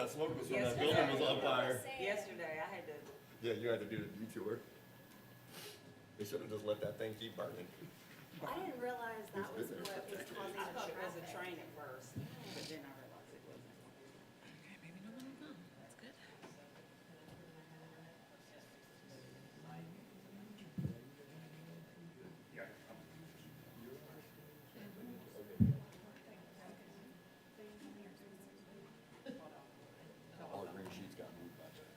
that smoke was from that building was on fire. Yesterday, I had to. Yeah, you had to do the detour. They should have just let that thing keep burning. I didn't realize that was what was causing I the thought it was a traffic. train at first, but then I realized it wasn't. Okay, maybe no one will come. That's good. All the green sheets got moved back there.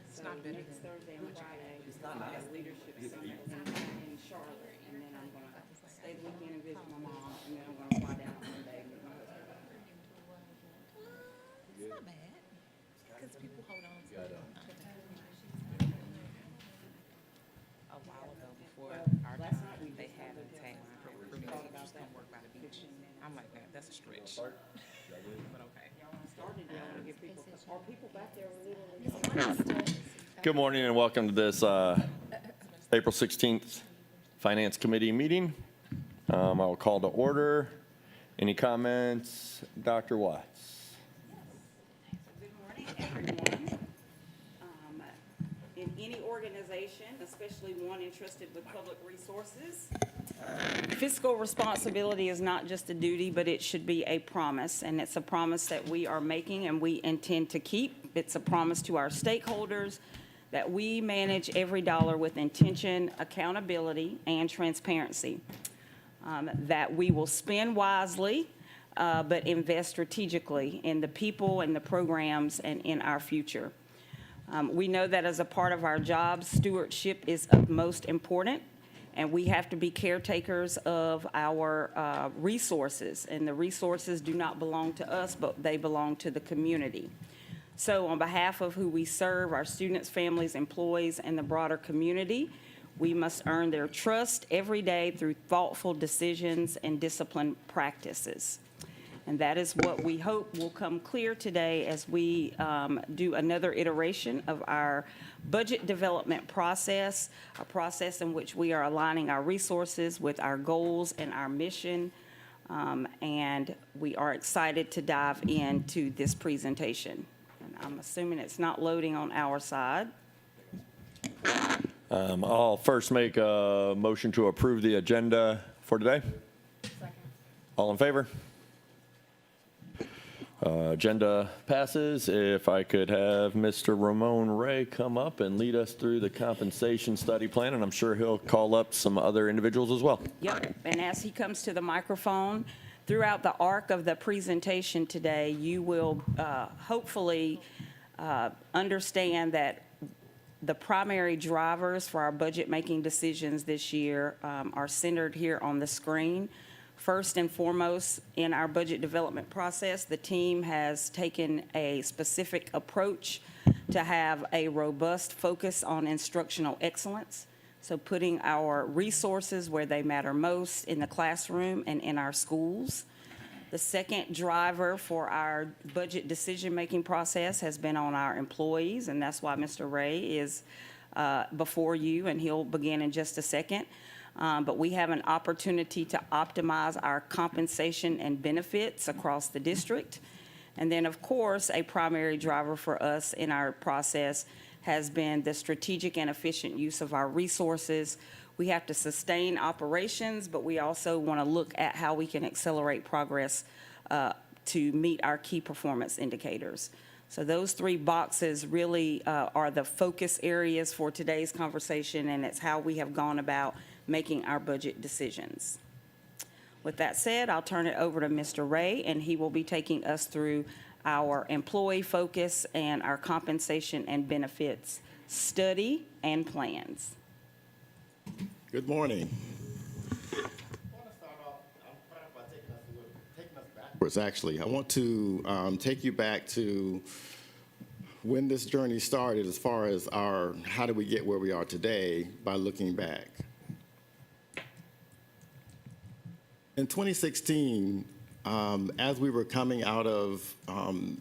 It's not better Next than Thursday and Friday, not I nice. have leadership summit in Charlotte, and then I'm gonna stay the weekend and visit my mom, and then I'm gonna fly down on Monday and meet my husband. it's not bad. Because people hold on to it. A while ago before our Last time, night we they just had a had tagline for recruiting teachers come work by the beach. I'm like, man, that's a stretch. But okay. Started, y'all wanna get people, are people back there literally? Good morning and welcome to this April 16th Finance Committee meeting. I will call to order. Any comments? Dr. Watts? Good morning, everyone. In any organization, especially one entrusted with public resources, fiscal responsibility is not just a duty, but it should be a promise, and it's a promise that we are making and we intend to keep. It's a promise to our stakeholders that we manage every dollar with intention, accountability, and transparency. That we will spend wisely, but invest strategically in the people and the programs and in our future. We know that as a part of our job, stewardship is of most important, and we have to be caretakers of our resources. And the resources do not belong to us, but they belong to the community. So on behalf of who we serve, our students, families, employees, and the broader community, we must earn their trust every day through thoughtful decisions and disciplined practices. And that is what we hope will come clear today as we do another iteration of our budget development process, a process in which we are aligning our resources with our goals and our mission. And we are excited to dive into this presentation. And I'm assuming it's not loading on our side. I'll first make a motion to approve the agenda for today. All in favor? Agenda passes. If I could have Mr. Ramon Ray come up and lead us through the compensation study plan, and I'm sure he'll call up some other individuals as well. Yep, and as he comes to the microphone, throughout the arc of the presentation today, you will hopefully understand that the primary drivers for our budget-making decisions this year are centered here on the screen. First and foremost, in our budget development process, the team has taken a specific approach to have a robust focus on instructional excellence. So putting our resources where they matter most in the classroom and in our schools. The second driver for our budget decision-making process has been on our employees, and that's why Mr. Ray is before you, and he'll begin in just a second. But we have an opportunity to optimize our compensation and benefits across the district. And then, of course, a primary driver for us in our process has been the strategic and efficient use of our resources. We have to sustain operations, but we also want to look at how we can accelerate progress to meet our key performance indicators. So those three boxes really are the focus areas for today's conversation, and it's how we have gone about making our budget decisions. With that said, I'll turn it over to Mr. Ray, and he will be taking us through our employee focus and our compensation and benefits study and plans. Good morning. Actually, I want to take you back to when this journey started as far as how did we get where we are today by looking back. In 2016, as we were coming out of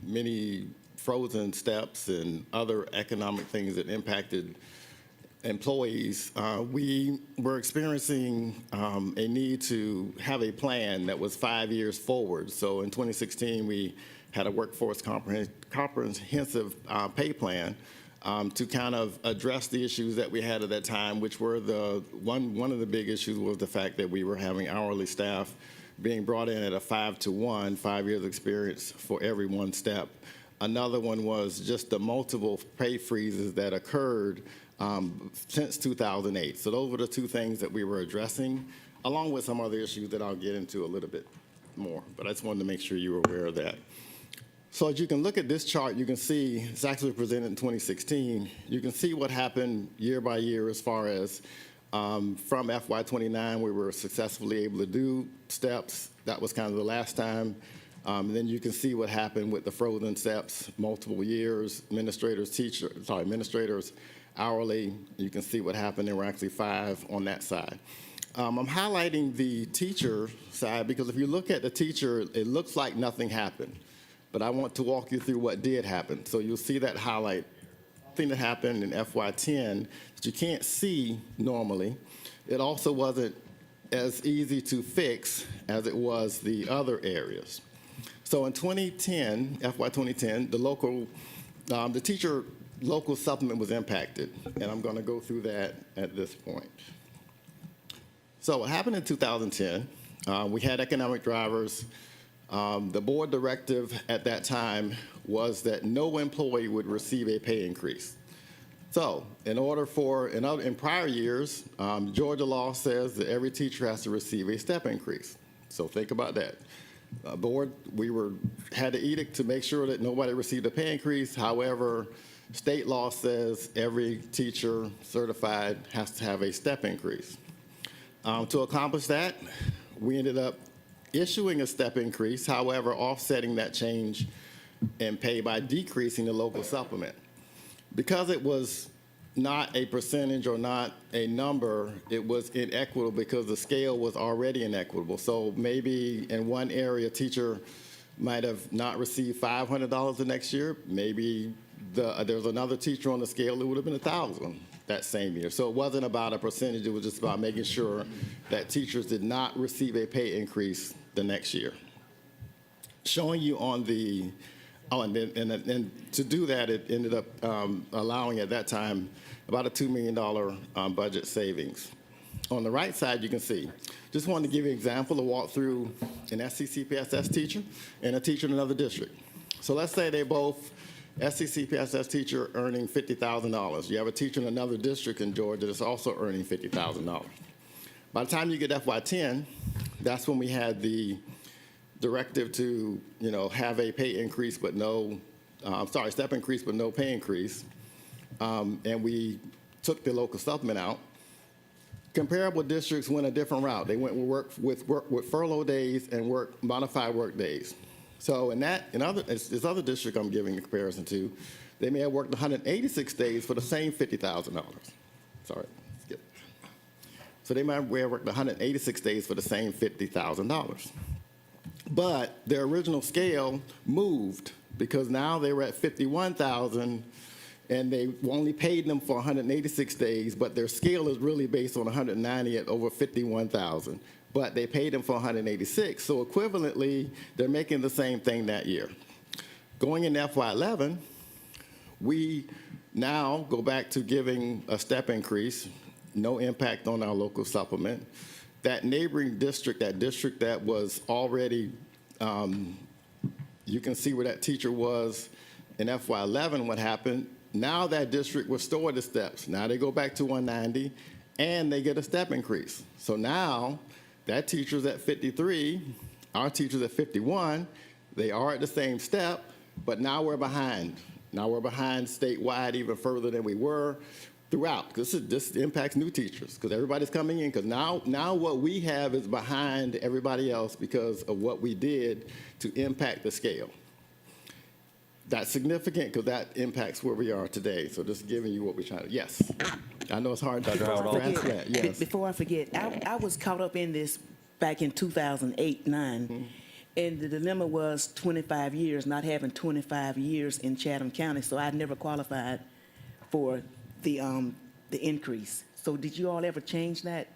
many frozen steps and other economic things that impacted employees, we were experiencing a need to have a plan that was 5 years forward. So in 2016, we had a workforce comprehensive pay plan to kind of address the issues that we had at that time, which were one of the big issues was the fact that we were having hourly staff being brought in at a 5-to-1, 5 years experience for every one step. Another one was just the multiple pay freezes that occurred since 2008. So those were the two things that we were addressing, along with some other issues that I'll get into a little bit more. But I just wanted to make sure you were aware of that. So as you can look at this chart, you can see, it's actually presented in 2016, you can see what happened year by year as far as from FY29, we were successfully able to do steps. That was kind of the last time. Then you can see what happened with the frozen steps, multiple years, administrators hourly. You can see what happened. There were actually 5 on that side. I'm highlighting the teacher side because if you look at the teacher, it looks like nothing happened. But I want to walk you through what did happen. So you'll see that highlight thing that happened in FY10 that you can't see normally. It also wasn't as easy to fix as it was the other areas. So in 2010, FY 2010, the teacher local supplement was impacted, and I'm going to go through that at this point. So what happened in 2010, we had economic drivers. The board directive at that time was that no employee would receive a pay increase. So in prior years, Georgia law says that every teacher has to receive a step increase. So think about that. Board, had the edict to make sure that nobody received a pay increase. However, state law says every teacher certified has to have a step increase. To accomplish that, we ended up issuing a step increase, however, offsetting that change in pay by decreasing the local supplement. Because it was not a percentage or not a number, it was inequitable because the scale was already inequitable. So maybe in one area, a teacher might have not received $500 the next year. Maybe there's another teacher on the scale that would have been $1,000 that same year. So it wasn't about a percentage, it was just about making sure that teachers did not receive a pay increase the next year. Showing you on the, and to do that, it ended up allowing at that time about a $2 million budget savings. On the right side, you can see, just wanted to give you an example to walk through an SCCPSS teacher and a teacher in another district. So let's say they both, SCCPSS teacher earning $50,000. You have a teacher in another district in Georgia that's also earning $50,000. By the time you get FY10, that's when we had the directive to, have a pay increase but no, step increase but no pay increase. And we took the local supplement out. Comparable districts went a different route. They went with furlough days and modified work days. So in this other district I'm giving a comparison to, they may have worked 186 days for the same $50,000. Sorry, skip. So they might have worked 186 days for the same $50,000. But their original scale moved because now they were at 51,000 and they only paid them for 186 days, but their scale is really based on 190 at over 51,000. But they paid them for 186, so equivalently, they're making the same thing that year. Going into FY11, we now go back to giving a step increase, no impact on our local supplement. That neighboring district, that district that was already, you can see where that teacher was in FY11, what happened. Now that district restored the steps. Now they go back to 190, and they get a step increase. So now, that teacher's at 53, our teacher's at 51. They are at the same step, but now we're behind. Now we're behind statewide even further than we were throughout. This impacts new teachers because everybody's coming in because now what we have is behind everybody else because of what we did to impact the scale. That's significant because that impacts where we are today. So just giving you what we're trying to, yes. I know it's hard to grasp that, yes. Before I forget, I was caught up in this back in 2008-9, And the dilemma was 25 years, not having 25 years in Chatham County, so I never qualified for the increase. So did you all ever change that?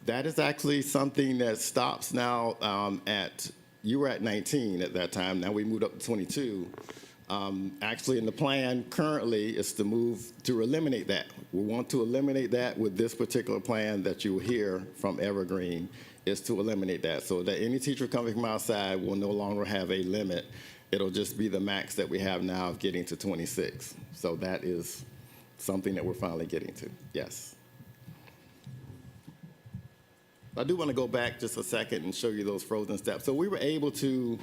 That is actually something that stops now you were at 19 at that time. Now we moved up to 22. Actually, in the plan currently is to eliminate that. We want to eliminate that with this particular plan that you will hear from Evergreen, is to eliminate that so that any teacher coming from outside will no longer have a limit. It'll just be the max that we have now of getting to 26. So that is something that we're finally getting to, yes. I do want to go back just a second and show you those frozen steps. So we were able to,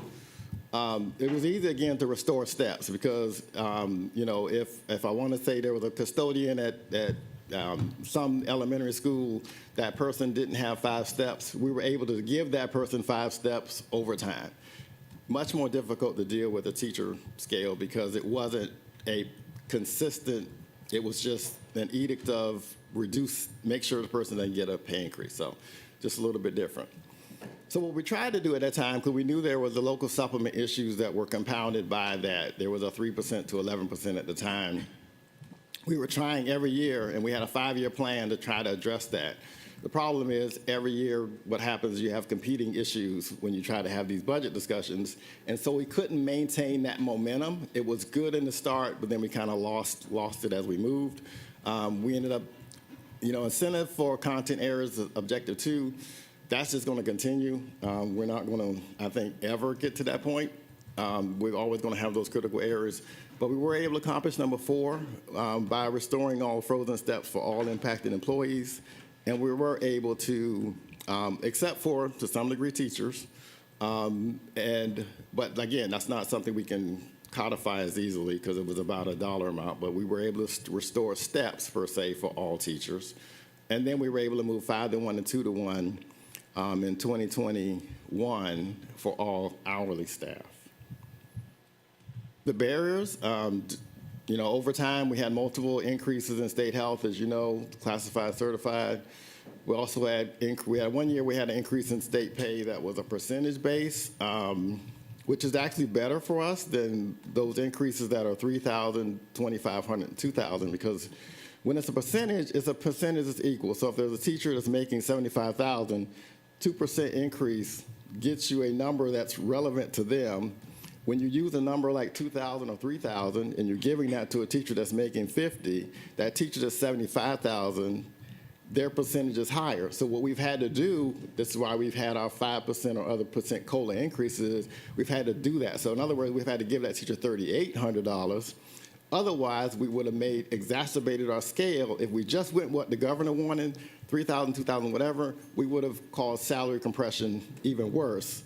it was easy again to restore steps because, you know, if I want to say there was a custodian at some elementary school, that person didn't have 5 steps, we were able to give that person 5 steps over time. Much more difficult to deal with a teacher scale because it wasn't a consistent, it was just an edict of make sure the person doesn't get a pay increase. So just a little bit different. So what we tried to do at that time, because we knew there was the local supplement issues that were compounded by that. There was a 3% to 11% at the time. We were trying every year, and we had a 5-year plan to try to address that. The problem is every year what happens is you have competing issues when you try to have these budget discussions, and so we couldn't maintain that momentum. It was good in the start, but then we kind of lost it as we moved. We ended up, you know, incentive for content errors, objective 2, that's just going to continue. We're not going to, I think, ever get to that point. We're always going to have those critical errors. But we were able to accomplish number 4 by restoring all frozen steps for all impacted employees. And we were able to, except for, to some degree, teachers. But again, that's not something we can codify as easily because it was about a dollar amount. But we were able to restore steps, per se, for all teachers. And then we were able to move 5 to 1 and 2 to 1 in 2021 for all hourly staff. The barriers, you know, over time we had multiple increases in state health, as you know, classified, certified. We also had, one year we had an increase in state pay that was a percentage base, which is actually better for us than those increases that are 3,000, 2,500, 2,000, because when it's a percentage that's equal. So if there's a teacher that's making 75,000, 2% increase gets you a number that's relevant to them. When you use a number like 2,000 or 3,000 and you're giving that to a teacher that's making 50, that teacher that's 75,000, their percentage is higher. So what we've had to do, this is why we've had our 5% or other percent COLA increases, we've had to do that. So in other words, we've had to give that teacher $3,800. Otherwise, we would have exacerbated our scale. If we just went what the governor wanted, 3,000, 2,000, whatever, we would have caused salary compression even worse.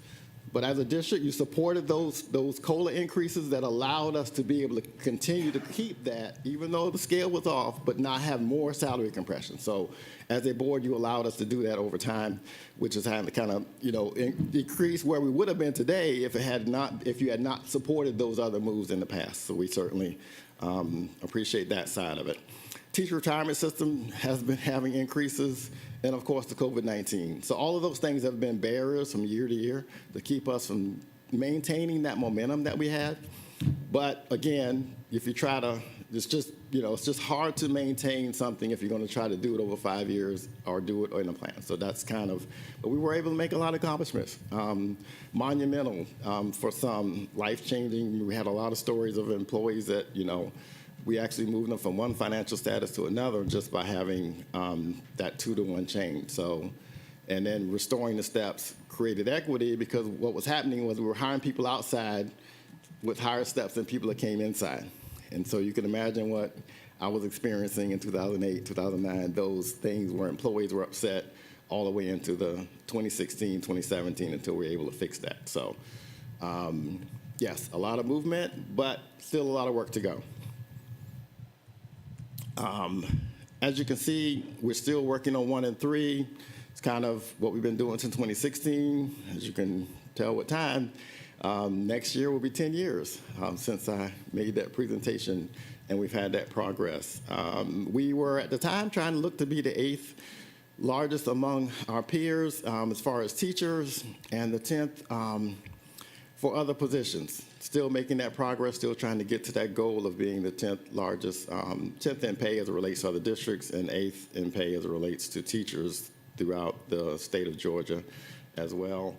But as a district, you supported those COLA increases that allowed us to be able to continue to keep that, even though the scale was off, but not have more salary compression. So as a board, you allowed us to do that over time, which is kind of, you know, decrease where we would have been today if you had not supported those other moves in the past. So we certainly appreciate that side of it. Teacher retirement system has been having increases, and of course the COVID-19. So all of those things have been barriers from year to year to keep us from maintaining that momentum that we had. But again, if you try to, it's just hard to maintain something if you're going to try to do it over 5 years or do it in a plan. So that's kind of, but we were able to make a lot of accomplishments. Monumental for some, life-changing. We had a lot of stories of employees that, you know, we actually moved them from one financial status to another just by having that 2-to-1 change. So, and then restoring the steps created equity because what was happening was we were hiring people outside with higher steps than people that came inside. And so you can imagine what I was experiencing in 2008, 2009, those things where employees were upset all the way into the 2016, 2017 until we were able to fix that. So yes, a lot of movement, but still a lot of work to go. As you can see, we're still working on 1 and 3. It's kind of what we've been doing since 2016. As you can tell with time, next year will be 10 years since I made that presentation, and we've had that progress. We were at the time trying to look to be the 8th largest among our peers as far as teachers, and the 10th For other positions, still making that progress, still trying to get to that goal of being the 10th largest, 10th in pay as it relates to other districts and 8th in pay as it relates to teachers throughout the state of Georgia as well.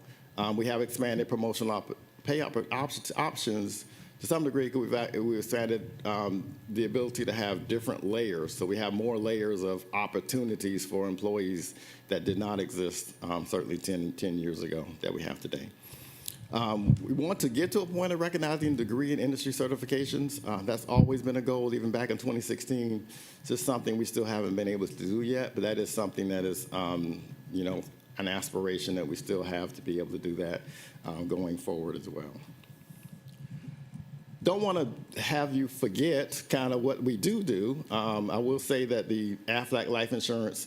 We have expanded promotional options to some degree. We've expanded the ability to have different layers. So we have more layers of opportunities for employees that did not exist certainly 10 years ago that we have today. We want to get to a point of recognizing degree and industry certifications. That's always been a goal, even back in 2016. It's just something we still haven't been able to do yet, but that is something that is, an aspiration that we still have to be able to do that going forward as well. Don't want to have you forget kind of what we do. I will say that the Aflac life insurance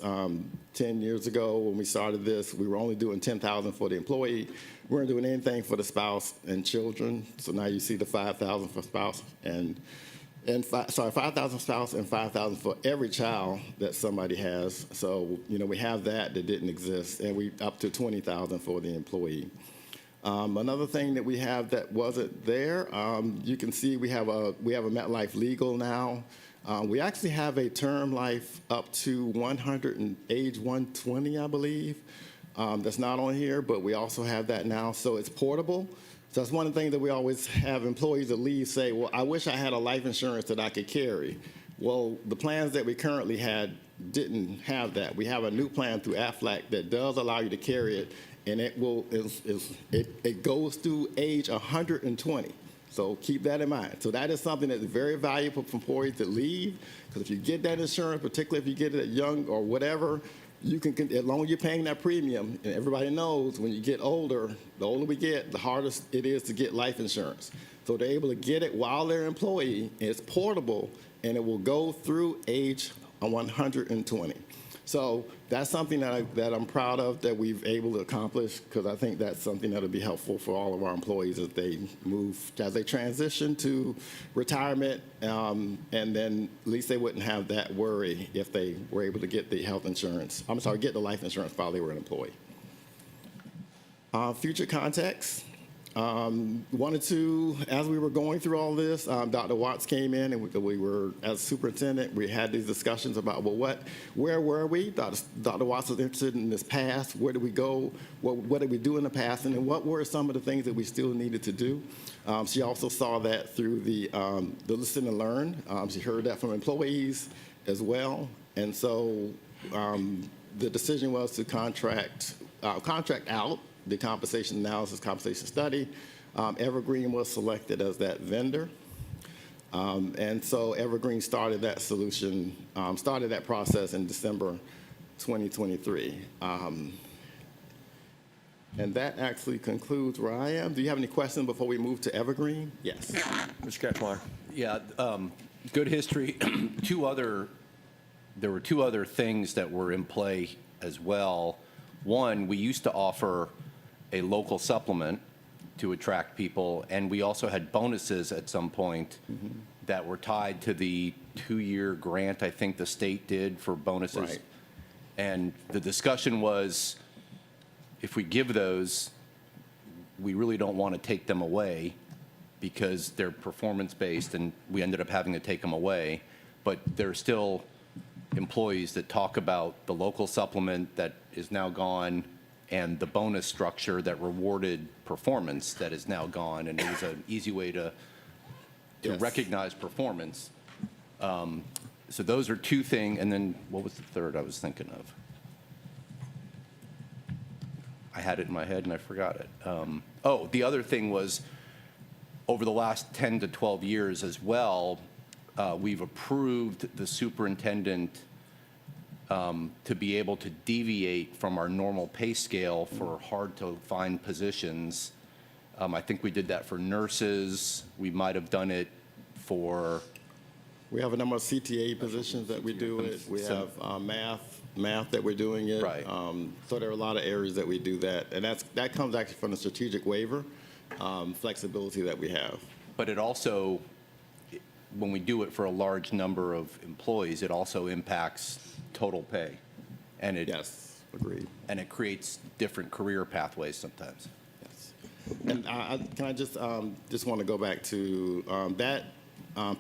10 years ago when we started this, we were only doing $10,000 for the employee. We weren't doing anything for the spouse and children. So now you see the $5,000 for spouse and $5,000 spouse and $5,000 for every child that somebody has. So we have that didn't exist, and we up to $20,000 for the employee. Another thing that we have that wasn't there, you can see we have a MetLife Legal now. We actually have a term life up to 100 and age 120, I believe. That's not on here, but we also have that now, so it's portable. So that's one of the things that we always have employees that leave say, well, I wish I had a life insurance that I could carry. Well, the plans that we currently had didn't have that. We have a new plan through Aflac that does allow you to carry it, and it goes through age 120. So keep that in mind. So that is something that's very valuable for employees that leave, because if you get that insurance, particularly if you get it at young or whatever, you can, as long as you're paying that premium, and everybody knows when you get older, the older we get, the harder it is to get life insurance. So they're able to get it while they're an employee, and it's portable, and it will go through age 120. So that's something that I'm proud of that we've able to accomplish, because I think that's something that'll be helpful for all of our employees as they transition to retirement, and then at least they wouldn't have that worry if they were able to get the get the life insurance while they were an employee. Future context. Wanted to, as we were going through all this, Dr. Watts came in, and we were, as superintendent, we had these discussions about, well, where were we? Dr. Watts was interested in this past. Where did we go? What did we do in the past? And then what were some of the things that we still needed to do? She also saw that through the listen and learn. She heard that from employees as well. And so the decision was to contract out the compensation analysis, compensation study. Evergreen was selected as that vendor. And so Evergreen started that solution, started that process in December 2023. And that actually concludes where I am. Do you have any questions before we move to Evergreen? Yes. Mr. Ketchmark. Yeah, good history. There were two other things that were in play as well. One, we used to offer a local supplement to attract people, and we also had bonuses at some point that were tied to the 2-year grant I think the state did for bonuses. Right. And the discussion was, if we give those, we really don't want to take them away because they're performance-based, and we ended up having to take them away. But there are still employees that talk about the local supplement that is now gone and the bonus structure that rewarded performance that is now gone, and it was an easy way to Yes. recognize performance. So those are two things, and then what was the third I was thinking of? I had it in my head and I forgot it. The other thing was, over the last 10 to 12 years as well, we've approved the superintendent to be able to deviate from our normal pay scale for hard-to-find positions. I think we did that for nurses. We might have done it for... We have a number of CTA positions that we do it. We have math that we're doing it. Right. So there are a lot of areas that we do that. And that comes actually from the strategic waiver flexibility that we have. But it also, when we do it for a large number of employees, it also impacts total pay. And Yes, agreed. And it creates different career pathways sometimes. Yes. And can I just want to go back to that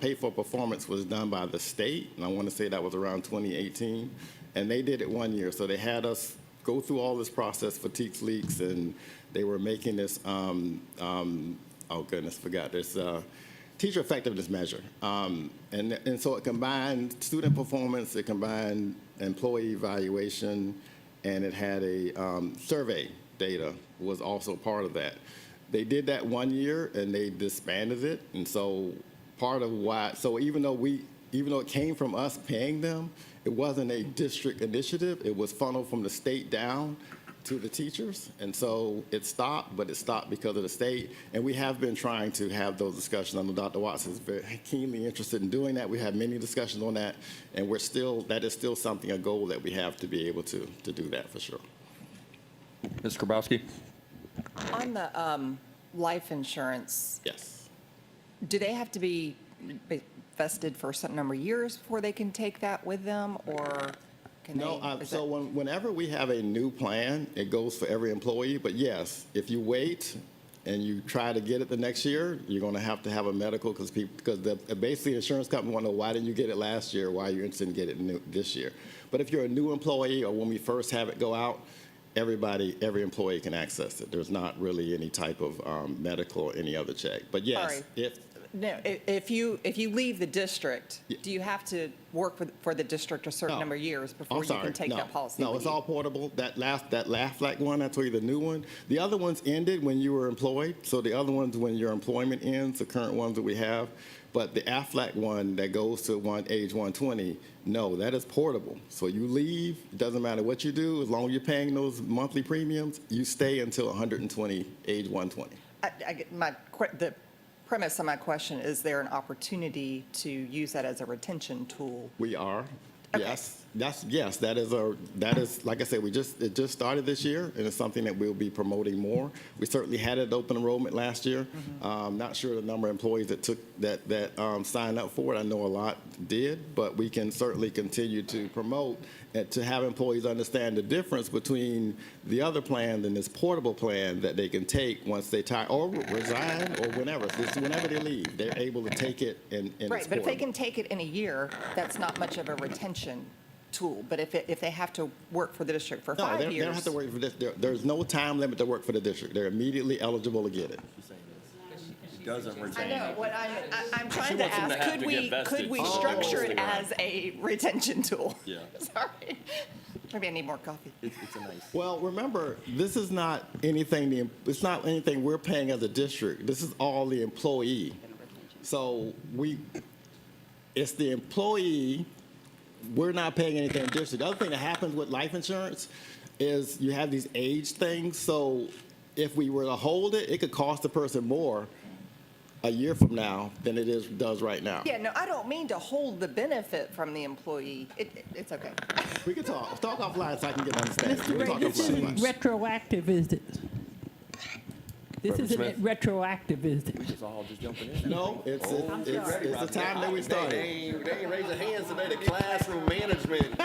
pay for performance was done by the state, and I want to say that was around 2018, and they did it 1 year. So they had us go through all this process for Teeks Leaks, and they were making this, oh goodness, forgot this, teacher effectiveness measure. And so it combined student performance, it combined employee evaluation, and it had a survey data was also part of that. They did that 1 year and they disbanded it. And so part of why, so even though it came from us paying them, it wasn't a district initiative. It was funneled from the state down to the teachers. And so it stopped, but it stopped because of the state. And we have been trying to have those discussions. I know Dr. Watts is very keenly interested in doing that. We have many discussions on that. And that is still something, a goal that we have to be able to do that for sure. Ms. Grabowski? On the life insurance, Yes. do they have to be vested for a certain number of years before they can take that with them, or can they? No, is so it- whenever we have a new plan, it goes for every employee. But yes, if you wait and you try to get it the next year, you're going to have a medical because basically the insurance company want to know why didn't you get it last year? Why are you interested in getting it this year? But if you're a new employee or when we first have it go out, every employee can access it. There's not really any type of medical or any other check. But yes, Sorry. If you leave the district, Yeah. do you have to work for the district a certain No. number of years before I'm you sorry, can take no. that policy? No, with it's you? all portable. That LAFLAC one, that's really the new one. The other ones ended when you were employed. So the other ones when your employment ends, the current ones that we have. But the AFLAC one that goes to age 120, no, that is portable. So you leave, it doesn't matter what you do, as long as you're paying those monthly premiums, you stay until 120, age 120. The premise of my question, is there an opportunity to use that as a retention tool? We are, Okay. yes. That is like I said, it just started this year, and it's something that we'll be promoting more. We certainly had it open enrollment last year. Not sure the number of employees that signed up for it. I know a lot did, but we can certainly continue to promote and to have employees understand the difference between the other plan and this portable plan that they can take once they or resign or whenever. It's whenever they leave, they're able to take it and Right, it's but if they portable. can take it in a year, that's not much of a retention tool. But if they have to work for the district for No, 5 they years. don't have to work for this. There's no time limit to work for the district. They're immediately eligible to get it. She doesn't I retain know, it. what I'm She trying to wants them to ask, have could to we, get vested could we so they structure can it stick around. as a retention tool? Yeah. Sorry. Maybe I need more coffee. It's a nice. Well, remember, this is not anything. It's not anything we're paying as a district. This is all the employee. So it's the employee. We're not paying anything in the district. The other thing that happens with life insurance is you have these age things. So if we were to hold it, it could cost the person more a year from now than does right now. Yeah, no, I don't mean to hold the benefit from the employee. It's okay. We can talk offline so I can get an understanding. Mr. We'll Ray, talk this offline. isn't retroactive, is it? This Reverend isn't Smith? retroactive, is it? It's all just jumping in. No, it's the time that we started. They ain't raising hands today. The classroom management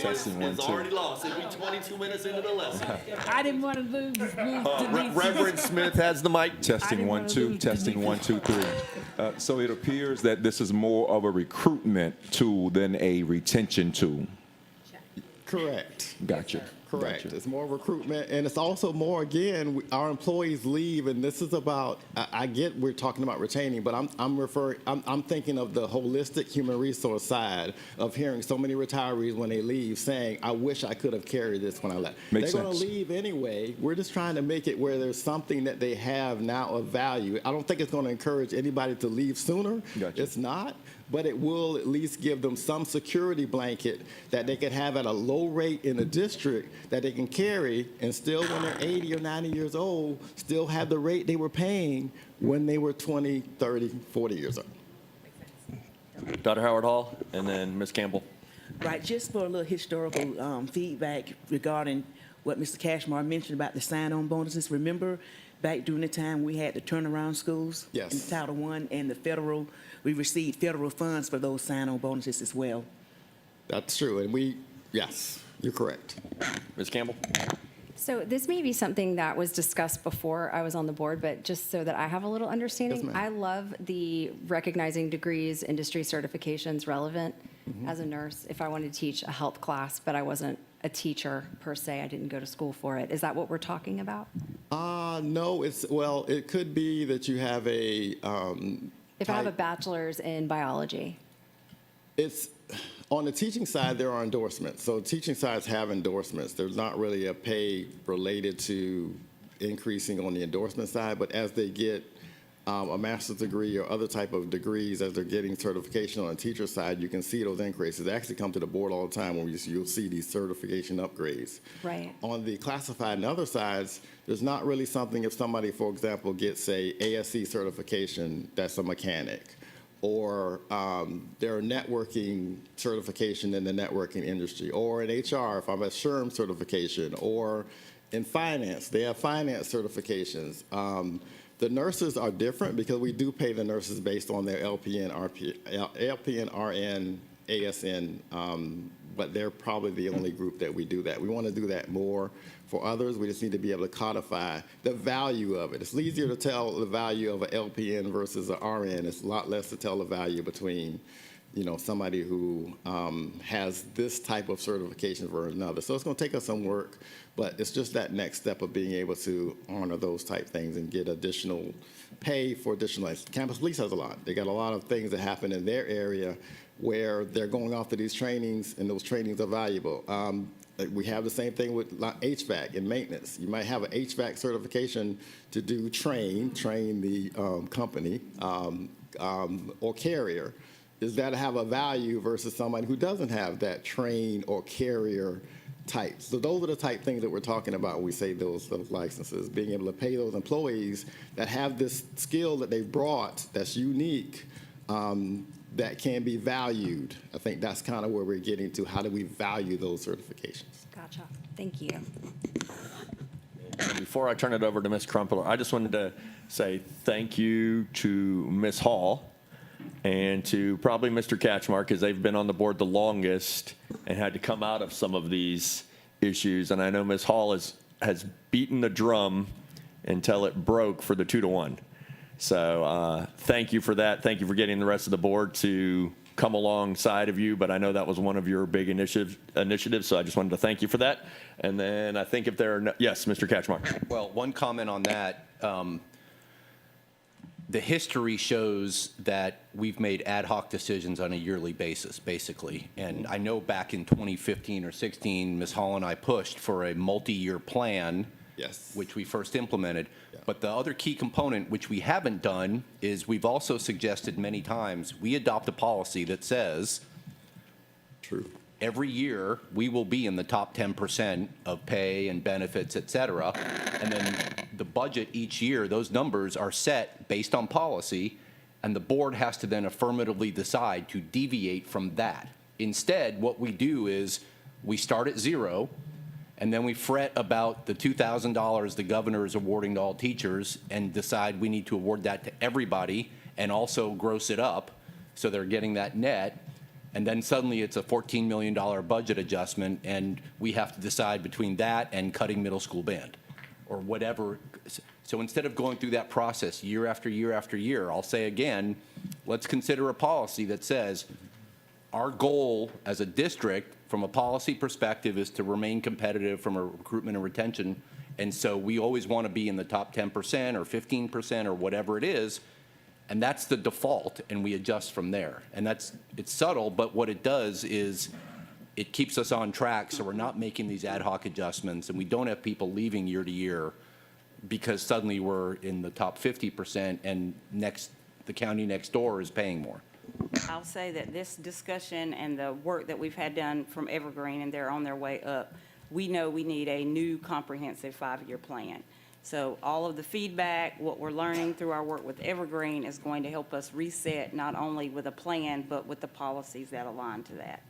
is already lost. It'll be 22 minutes into the lesson. I didn't want to lose Denise. Reverend Smith has the mic. I Testing didn't 1 wanna 2, lose testing Denise. 1 2 3. So it appears that this is more of a recruitment tool than a retention tool. Correct. Gotcha. Correct. Gotcha. It's more recruitment, and it's also more, again, our employees leave, and this is about, I get we're talking about retaining, but I'm thinking of the holistic human resource side of hearing so many retirees when they leave saying, I wish I could have carried this when I left. Makes They're going sense. to leave anyway. We're just trying to make it where there's something that they have now of value. I don't think it's going to encourage anybody to leave sooner. Gotcha. It's not. But it will at least give them some security blanket that they can have at a low rate in the district that they can carry and still, when they're 80 or 90 years old, still have the rate they were paying when they were 20, 30, 40 years old. Dr. Howard Hall, and then Ms. Campbell. Right, just for a little historical feedback regarding what Mr. Cashmore mentioned about the sign-on bonuses. Remember back during the time we had the turnaround schools? Yes. In Title I and the federal, we received federal funds for those sign-on bonuses as well. That's true. And yes, you're correct. Ms. Campbell? So this may be something that was discussed before I was on the board, but just so that I have a little understanding, ma'am. I love the recognizing degrees, industry certifications relevant as a nurse. If I wanted to teach a health class, but I wasn't a teacher per se, I didn't go to school for it. Is that what we're talking about? No, well, it could be that you have a, If I have a type- bachelor's in biology, it's, on the teaching side, there are endorsements. So teaching sides have endorsements. There's not really a pay related to increasing on the endorsement side, but as they get a master's degree or other type of degrees, as they're getting certification on the teacher side, you can see those increases. They actually come to the board all the time when you'll see these certification upgrades. right? On the classified and other sides, there's not really something if somebody, for example, gets a ASC certification, that's a mechanic, or their networking certification in the networking industry, or in HR, if I'm a SHRM certification, or in finance, they have finance certifications. The nurses are different because we do pay the nurses based on their LPN, RN, ASN, but they're probably the only group that we do that. We want to do that more for others. We just need to be able to codify the value of it. It's easier to tell the value of an LPN versus an RN. It's a lot less to tell the value between, somebody who has this type of certification versus another. So it's going to take us some work, but it's just that next step of being able to honor those type things and get additional pay for additional. Campus Police has a lot. They got a lot of things that happen in their area where they're going off to these trainings, and those trainings are valuable. We have the same thing with HVAC and maintenance. You might have an HVAC certification to do train the company or carrier. Is that to have a value versus somebody who doesn't have that train or carrier type? So those are the type things that we're talking about when we say those licenses, being able to pay those employees that have this skill that they brought that's unique, that can be valued. I think that's kind of where we're getting to. How do we value those certifications? Gotcha. Thank you. Before I turn it over to Ms. Crumpler, I just wanted to say thank you to Ms. Hall and to probably Mr. Catchmark, because they've been on the board the longest and had to come out of some of these issues. And I know Ms. Hall has beaten the drum until it broke for the 2-to-1. So thank you for that. Thank you for getting the rest of the board to come alongside of you, but I know that was one of your big initiatives, so I just wanted to thank you for that. And then I think if there are yes, Mr. Catchmark. Well, one comment on that. The history shows that we've made ad hoc decisions on a yearly basis, basically. And I know back in 2015 or 16, Ms. Hall and I pushed for a multi-year plan, Yes. which we first implemented. But the other key component, which we haven't done, is we've also suggested many times, we adopt a policy that says True. every year we will be in the top 10% of pay and benefits, et cetera. And then the budget each year, those numbers are set based on policy, and the board has to then affirmatively decide to deviate from that. Instead, what we do is we start at zero, and then we fret about the $2,000 the governor is awarding to all teachers and decide we need to award that to everybody and also gross it up so they're getting that net. And then suddenly it's a $14 million budget adjustment, and we have to decide between that and cutting middle school band or whatever. So instead of going through that process year after year after year, I'll say again, let's consider a policy that says our goal as a district from a policy perspective is to remain competitive from a recruitment and retention. And so we always want to be in the top 10% or 15% or whatever it is. And that's the default, and we adjust from there. And it's subtle, but what it does is it keeps us on track so we're not making these ad hoc adjustments, and we don't have people leaving year to year because suddenly we're in the top 50% and the county next door is paying more. I'll say that this discussion and the work that we've had done from Evergreen, and they're on their way up, we know we need a new comprehensive 5-year plan. So all of the feedback, what we're learning through our work with Evergreen is going to help us reset not only with a plan, but with the policies that align to that.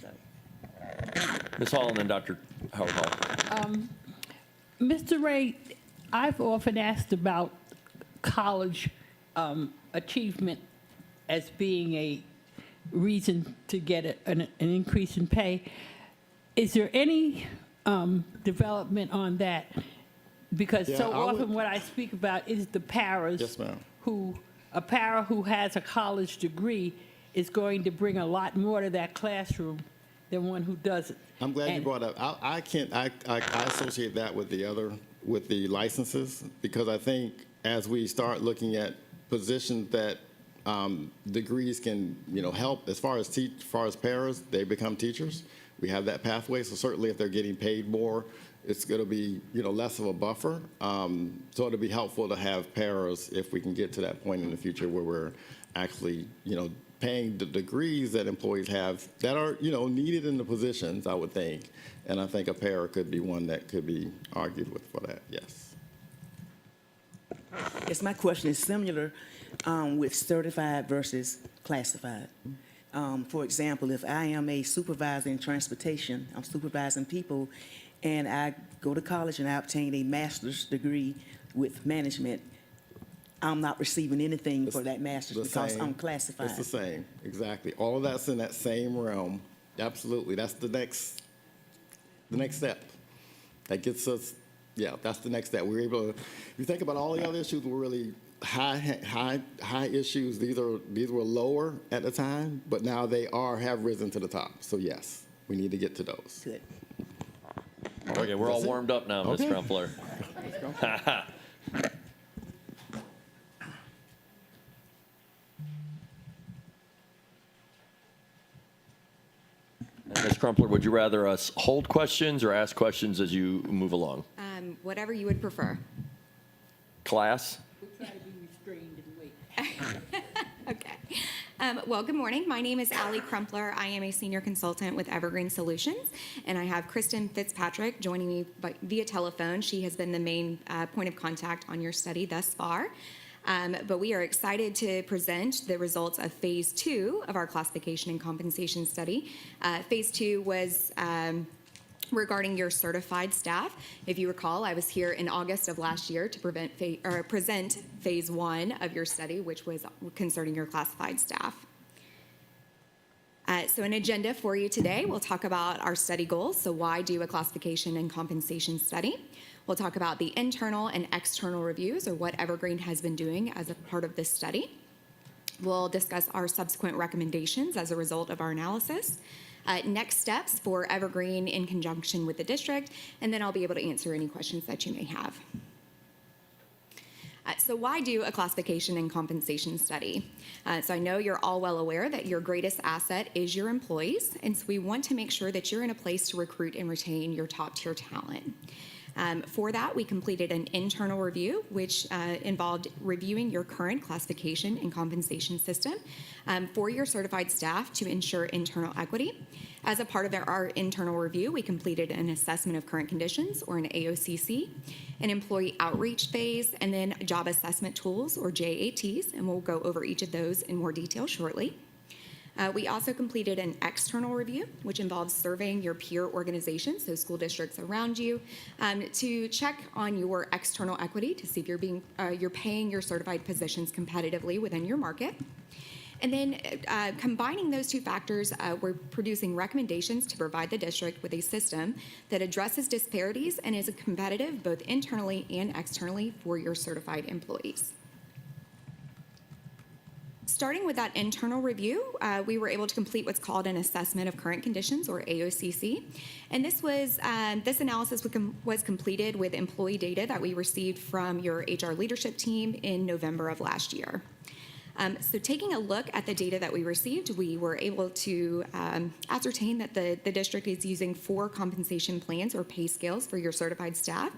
So. Ms. Hall and then Dr. Howard Hall. Mr. Ray, I've often asked about college achievement as being a reason to get an increase in pay. Is there any development on that? Because Yeah, so I would- often what I speak about is the paras. Yes, ma'am. A para who has a college degree is going to bring a lot more to that classroom than one who doesn't. I'm glad you And- brought up. I associate that with the licenses, because I think as we start looking at positions that degrees can, help as far as paras, they become teachers. We have that pathway. So certainly, if they're getting paid more, it's going to be, less of a buffer. So it'll be helpful to have paras if we can get to that point in the future where we're actually, paying the degrees that employees have that are, needed in the positions, I would think. And I think a para could be one that could be argued with for that, yes. Yes, my question is similar with certified versus classified. For example, if I am a supervisor in transportation, I'm supervising people, and I go to college and I obtain a master's degree with management, I'm not receiving anything for that master's The because same. I'm classified. It's the same, exactly. All of that's in that same realm. Absolutely. That's the next step. That gets us, that's the next step. We're able to, if you think about all the other issues, were really high issues. These were lower at the time, but now they have risen to the top. So yes, we need to get to those. Good. Okay, we're all That's it. warmed up now, Ms. Okay. Crumpler. Ms. Crumpler, would you rather us hold questions or ask questions as you move along? Whatever you would prefer. Class? We try to be restrained and wait. Okay. Well, good morning. My name is Allie Crumpler. I am a senior consultant with Evergreen Solutions, and I have Kristen Fitzpatrick joining me via telephone. She has been the main point of contact on your study thus far. But we are excited to present the results of Phase 2 of our classification and compensation study. Phase 2 was regarding your certified staff. If you recall, I was here in August of last year to present Phase 1 of your study, which was concerning your classified staff. So an agenda for you today, we'll talk about our study goals. So why do a classification and compensation study? We'll talk about the internal and external reviews, or what Evergreen has been doing as a part of this study. We'll discuss our subsequent recommendations as a result of our analysis. Next steps for Evergreen in conjunction with the district, and then I'll be able to answer any questions that you may have. So why do a classification and compensation study? So I know you're all well aware that your greatest asset is your employees, and so we want to make sure that you're in a place to recruit and retain your top-tier talent. For that, we completed an internal review, which involved reviewing your current classification and compensation system for your certified staff to ensure internal equity. As a part of our internal review, we completed an assessment of current conditions, or an AOCC, an employee outreach phase, and then job assessment tools, or JATs, and we'll go over each of those in more detail shortly. We also completed an external review, which involves surveying your peer organizations, so school districts around you, to check on your external equity to see if you're paying your certified positions competitively within your market. And then combining those two factors, we're producing recommendations to provide the district with a system that addresses disparities and is competitive both internally and externally for your certified employees. Starting with that internal review, we were able to complete what's called an assessment of current conditions, or AOCC. And this analysis was completed with employee data that we received from your HR leadership team in November of last year. So taking a look at the data that we received, we were able to ascertain that the district is using 4 compensation plans or pay scales for your certified staff.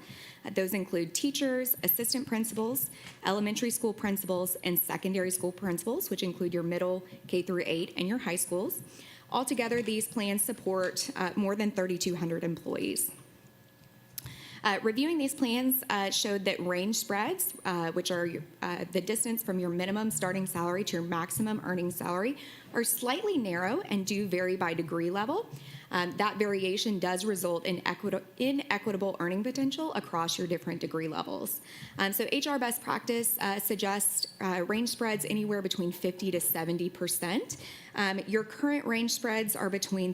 Those include teachers, assistant principals, elementary school principals, and secondary school principals, which include your middle, K through 8, and your high schools. Altogether, these plans support more than 3,200 employees. Reviewing these plans showed that range spreads, which are the distance from your minimum starting salary to your maximum earning salary, are slightly narrow and do vary by degree level. That variation does result in inequitable earning potential across your different degree levels. So HR best practice suggests range spreads anywhere between 50 to 70%. Your current range spreads are between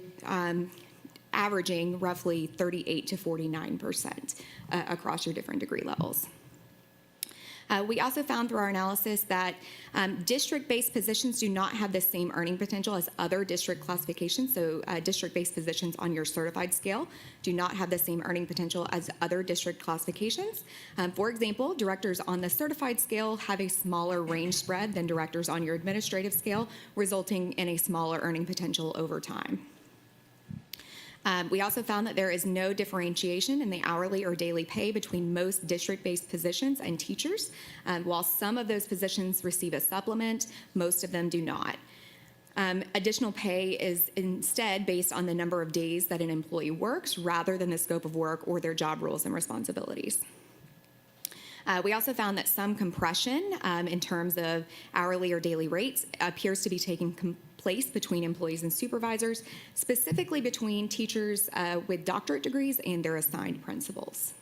averaging roughly 38 to 49% across your different degree levels. We also found through our analysis that district-based positions do not have the same earning potential as other district classifications. So district-based positions on your certified scale do not have the same earning potential as other district classifications. For example, directors on the certified scale have a smaller range spread than directors on your administrative scale, resulting in a smaller earning potential over time. We also found that there is no differentiation in the hourly or daily pay between most district-based positions and teachers. While some of those positions receive a supplement, most of them do not. Additional pay is instead based on the number of days that an employee works rather than the scope of work or their job roles and responsibilities. We also found that some compression in terms of hourly or daily rates appears to be taking place between employees and supervisors, specifically between teachers with doctorate degrees and their assigned principals.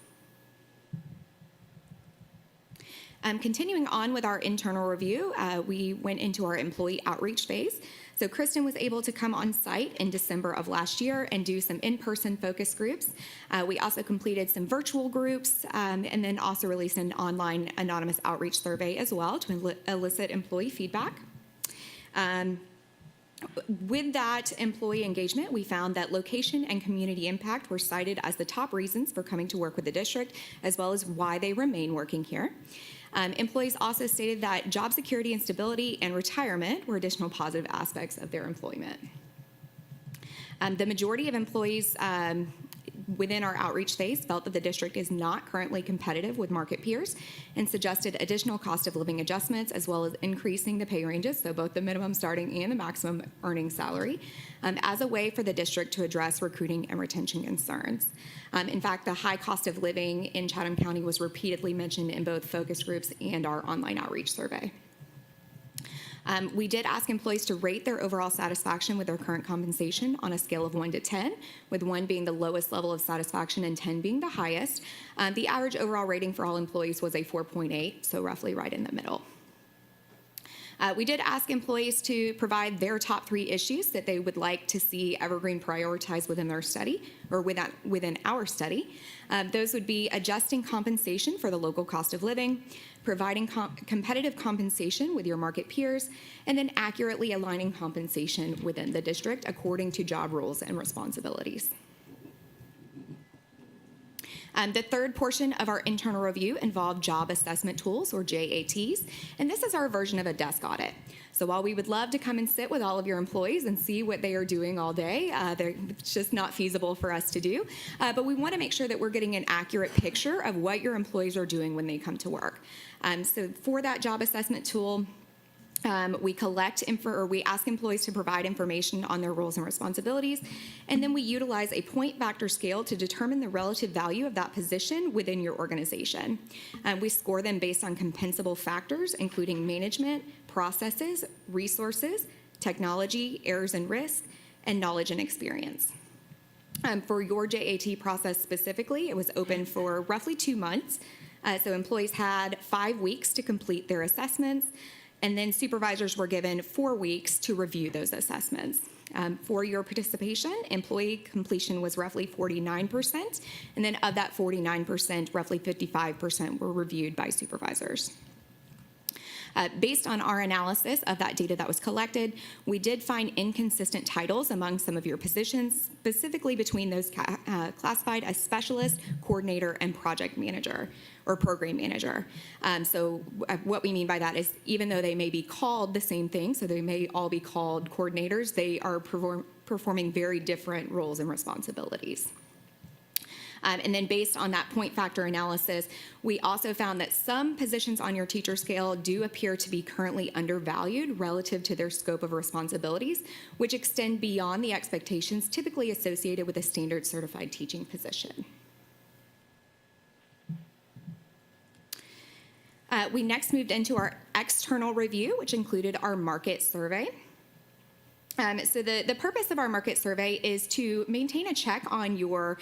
Continuing on with our internal review, we went into our employee outreach phase. So Kristen was able to come on site in December of last year and do some in-person focus groups. We also completed some virtual groups and then also released an online anonymous outreach survey as well to elicit employee feedback. With that employee engagement, we found that location and community impact were cited as the top reasons for coming to work with the district, as well as why they remain working here. Employees also stated that job security and stability and retirement were additional positive aspects of their employment. The majority of employees within our outreach phase felt that the district is not currently competitive with market peers and suggested additional cost of living adjustments as well as increasing the pay ranges, so both the minimum starting and the maximum earning salary, as a way for the district to address recruiting and retention concerns. In fact, the high cost of living in Chatham County was repeatedly mentioned in both focus groups and our online outreach survey. We did ask employees to rate their overall satisfaction with their current compensation on a scale of 1 to 10, with 1 being the lowest level of satisfaction and 10 being the highest. The average overall rating for all employees was a 4.8, so roughly right in the middle. We did ask employees to provide their top 3 issues that they would like to see Evergreen prioritize within their study, or within our study. Those would be adjusting compensation for the local cost of living, providing competitive compensation with your market peers, and then accurately aligning compensation within the district according to job roles and responsibilities. The third portion of our internal review involved job assessment tools, or JATs, and this is our version of a desk audit. So while we would love to come and sit with all of your employees and see what they are doing all day, it's just not feasible for us to do. But we want to make sure that we're getting an accurate picture of what your employees are doing when they come to work. So for that job assessment tool, we ask employees to provide information on their roles and responsibilities, and then we utilize a point factor scale to determine the relative value of that position within your organization. We score them based on compensable factors, including management, processes, resources, technology, errors and risk, and knowledge and experience. For your JAT process specifically, it was open for roughly 2 months. So employees had 5 weeks to complete their assessments, and then supervisors were given 4 weeks to review those assessments. For your participation, employee completion was roughly 49%, and then of that 49%, roughly 55% were reviewed by supervisors. Based on our analysis of that data that was collected, we did find inconsistent titles among some of your positions, specifically between those classified as specialist, coordinator, and project manager or program manager. So what we mean by that is even though they may be called the same thing, so they may all be called coordinators, they are performing very different roles and responsibilities. And then based on that point factor analysis, we also found that some positions on your teacher scale do appear to be currently undervalued relative to their scope of responsibilities, which extend beyond the expectations typically associated with a standard certified teaching position. We next moved into our external review, which included our market survey. So the purpose of our market survey is to maintain a check on your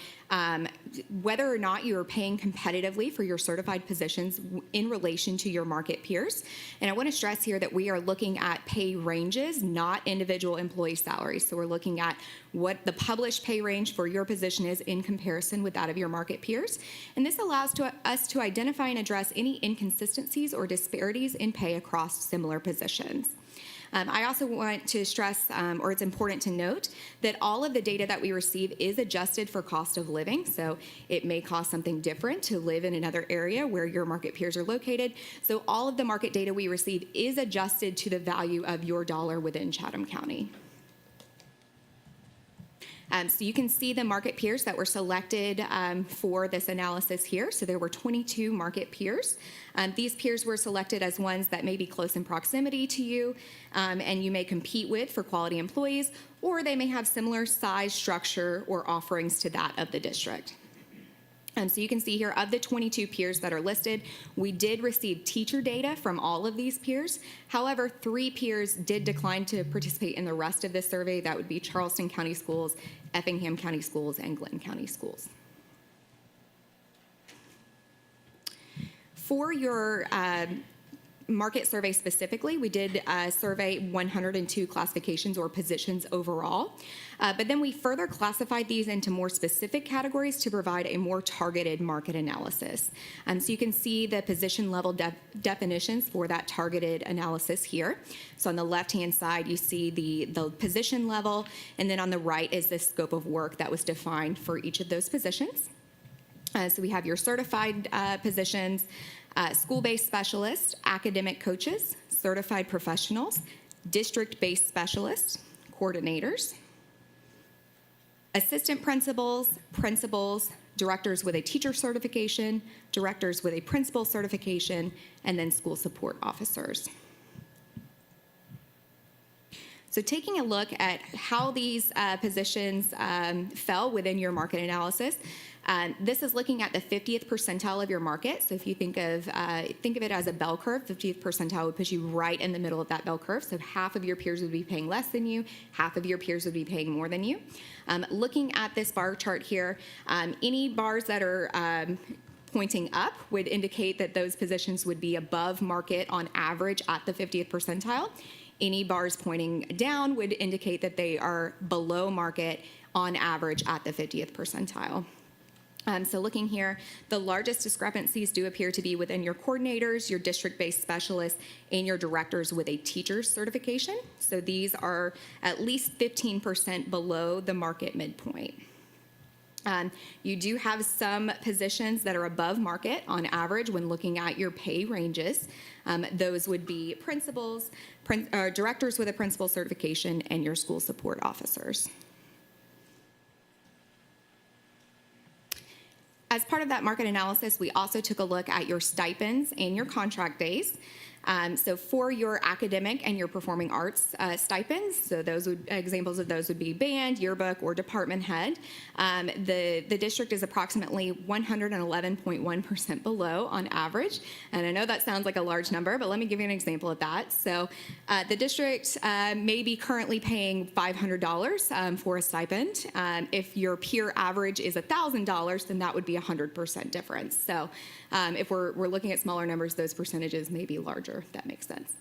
whether or not you are paying competitively for your certified positions in relation to your market peers. And I want to stress here that we are looking at pay ranges, not individual employee salaries. So we're looking at what the published pay range for your position is in comparison with that of your market peers. And this allows us to identify and address any inconsistencies or disparities in pay across similar positions. I also want to stress, or it's important to note, that all of the data that we receive is adjusted for cost of living. So it may cost something different to live in another area where your market peers are located. So all of the market data we receive is adjusted to the value of your dollar within Chatham County. So you can see the market peers that were selected for this analysis here. So there were 22 market peers. These peers were selected as ones that may be close in proximity to you and you may compete with for quality employees, or they may have similar size, structure, or offerings to that of the district. So you can see here, of the 22 peers that are listed, we did receive teacher data from all of these peers. However, 3 peers did decline to participate in the rest of this survey. That would be Charleston County Schools, Effingham County Schools, and Glenn County Schools. For your market survey specifically, we did survey 102 classifications or positions overall, but then we further classified these into more specific categories to provide a more targeted market analysis. So you can see the position level definitions for that targeted analysis here. So on the left-hand side, you see the position level, and then on the right is the scope of work that was defined for each of those positions. So we have your certified positions, school-based specialists, academic coaches, certified professionals, district-based specialists, coordinators, assistant principals, principals, directors with a teacher certification, directors with a principal certification, and then school support officers. So taking a look at how these positions fell within your market analysis, this is looking at the 50th percentile of your market. So if you think of it as a bell curve, 50th percentile would put you right in the middle of that bell curve. So half of your peers would be paying less than you, half of your peers would be paying more than you. Looking at this bar chart here, any bars that are pointing up would indicate that those positions would be above market on average at the 50th percentile. Any bars pointing down would indicate that they are below market on average at the 50th percentile. So looking here, the largest discrepancies do appear to be within your coordinators, your district-based specialists, and your directors with a teacher's certification. So these are at least 15% below the market midpoint. You do have some positions that are above market on average when looking at your pay ranges. Those would be principals, directors with a principal certification, and your school support officers. As part of that market analysis, we also took a look at your stipends and your contract days. So for your academic and your performing arts stipends, so examples of those would be band, yearbook, or department head. The district is approximately 111.1% below on average. And I know that sounds like a large number, but let me give you an example of that. So the district may be currently paying $500 for a stipend. If your peer average is $1,000, then that would be 100% difference. So if we're looking at smaller numbers, those percentages may be larger. If that makes sense.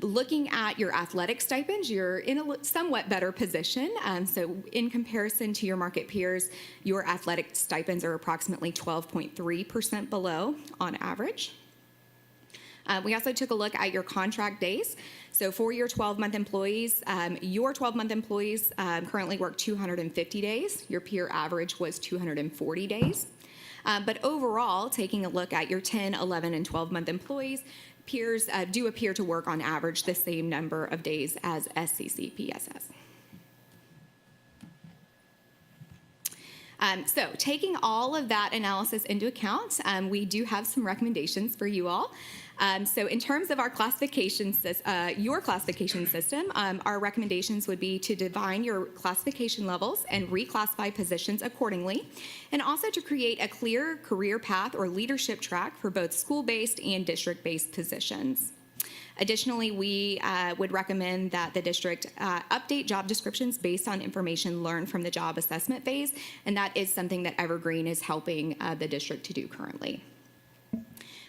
Looking at your athletic stipends, you're in a somewhat better position. So in comparison to your market peers, your athletic stipends are approximately 12.3% below on average. We also took a look at your contract days. So for your 12-month employees, currently work 250 days. Your peer average was 240 days. But overall, taking a look at your 10, 11, and 12-month employees, peers do appear to work on average the same number of days as SCC PSS. So taking all of that analysis into account, we do have some recommendations for you all. So in terms of our your classification system, our recommendations would be to define your classification levels and reclassify positions accordingly, and also to create a clear career path or leadership track for both school-based and district-based positions. Additionally, we would recommend that the district update job descriptions based on information learned from the job assessment phase, and that is something that Evergreen is helping the district to do currently.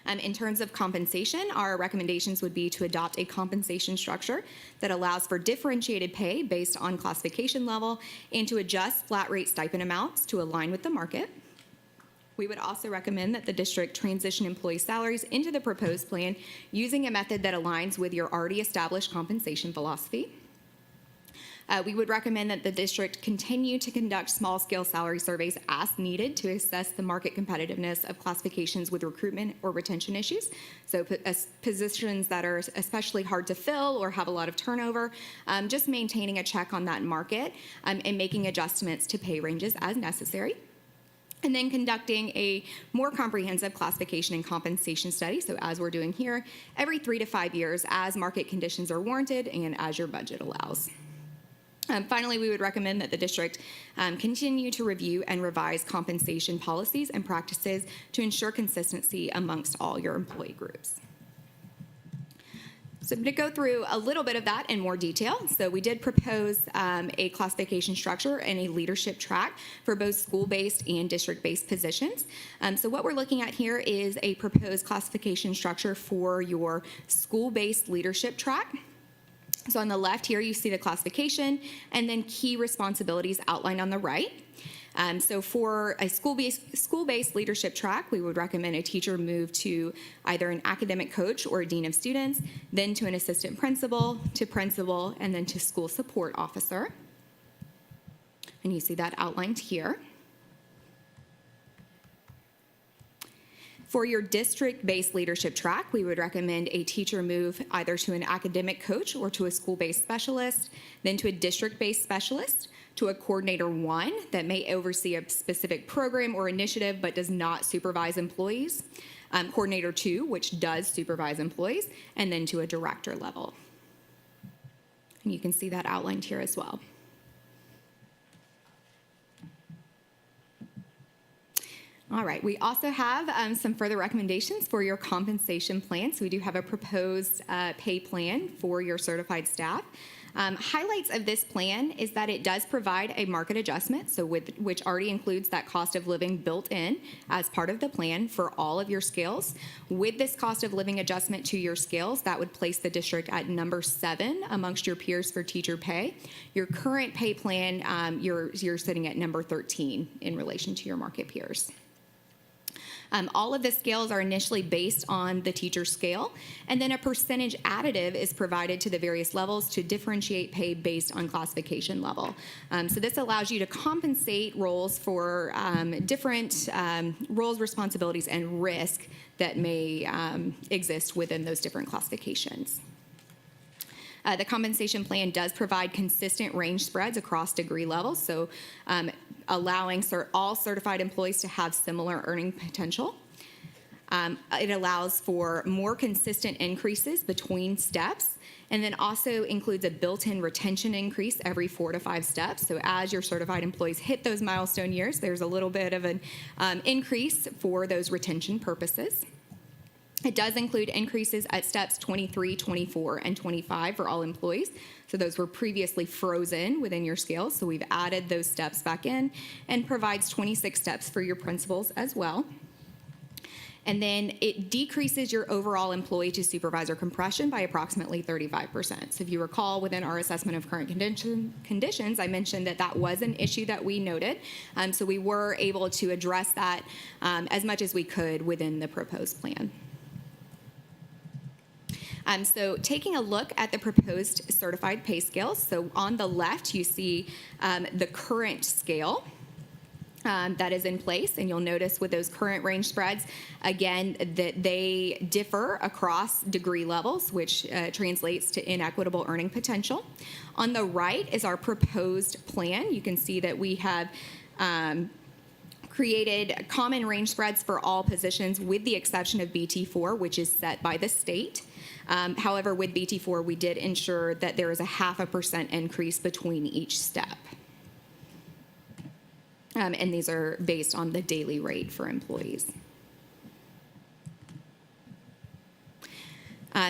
In terms of compensation, our recommendations would be to adopt a compensation structure that allows for differentiated pay based on classification level and to adjust flat rate stipend amounts to align with the market. We would also recommend that the district transition employee salaries into the proposed plan using a method that aligns with your already established compensation philosophy. We would recommend that the district continue to conduct small-scale salary surveys as needed to assess the market competitiveness of classifications with recruitment or retention issues. So positions that are especially hard to fill or have a lot of turnover, just maintaining a check on that market and making adjustments to pay ranges as necessary. And then conducting a more comprehensive classification and compensation study, so as we're doing here, every 3 to 5 years as market conditions are warranted and as your budget allows. Finally, we would recommend that the district continue to review and revise compensation policies and practices to ensure consistency amongst all your employee groups. So I'm going to go through a little bit of that in more detail. So we did propose a classification structure and a leadership track for both school-based and district-based positions. So what we're looking at here is a proposed classification structure for your school-based leadership track. So on the left here, you see the classification and then key responsibilities outlined on the right. So for a school-based leadership track, we would recommend a teacher move to either an academic coach or a dean of students, then to an assistant principal, and then to school support officer. And you see that outlined here. For your district-based leadership track, we would recommend a teacher move either to an academic coach or to a school-based specialist, then to a district-based specialist, to a coordinator 1 that may oversee a specific program or initiative but does not supervise employees, coordinator 2, which does supervise employees, and then to a director level. And you can see that outlined here as well. All right, we also have some further recommendations for your compensation plan. So we do have a proposed pay plan for your certified staff. Highlights of this plan is that it does provide a market adjustment, so which already includes that cost of living built in as part of the plan for all of your scales. With this cost of living adjustment to your scales, that would place the district at number 7 amongst your peers for teacher pay. Your current pay plan, you're sitting at number 13 in relation to your market peers. All of the scales are initially based on the teacher scale, and then a percentage additive is provided to the various levels to differentiate pay based on classification level. So this allows you to compensate roles for different roles, responsibilities, and risk that may exist within those different classifications. The compensation plan does provide consistent range spreads across degree levels, so allowing all certified employees to have similar earning potential. It allows for more consistent increases between steps, and then also includes a built-in retention increase every 4 to 5 steps. So as your certified employees hit those milestone years, there's a little bit of an increase for those retention purposes. It does include increases at steps 23, 24, and 25 for all employees. So those were previously frozen within your scales. So we've added those steps back in and provides 26 steps for your principals as well. And then it decreases your overall employee to supervisor compression by approximately 35%. So if you recall, within our assessment of current conditions, I mentioned that that was an issue that we noted. So we were able to address that as much as we could within the proposed plan. So taking a look at the proposed certified pay scales. So on the left, you see the current scale that is in place. And you'll notice with those current range spreads, again, that they differ across degree levels, which translates to inequitable earning potential. On the right is our proposed plan. You can see that we have created common range spreads for all positions with the exception of BT4, which is set by the state. However, with BT4, we did ensure that there is a 0.5% increase between each step. And these are based on the daily rate for employees.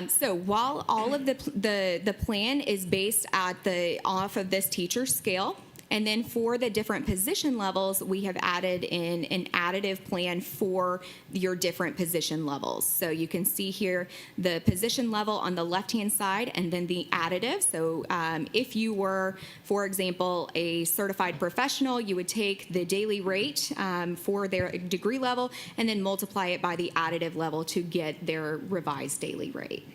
So while all of the plan is based off of this teacher scale, and then for the different position levels, we have added in an additive plan for your different position levels. So you can see here the position level on the left-hand side and then the additive. So if you were, for example, a certified professional, you would take the daily rate for their degree level and then multiply it by the additive level to get their revised daily rate.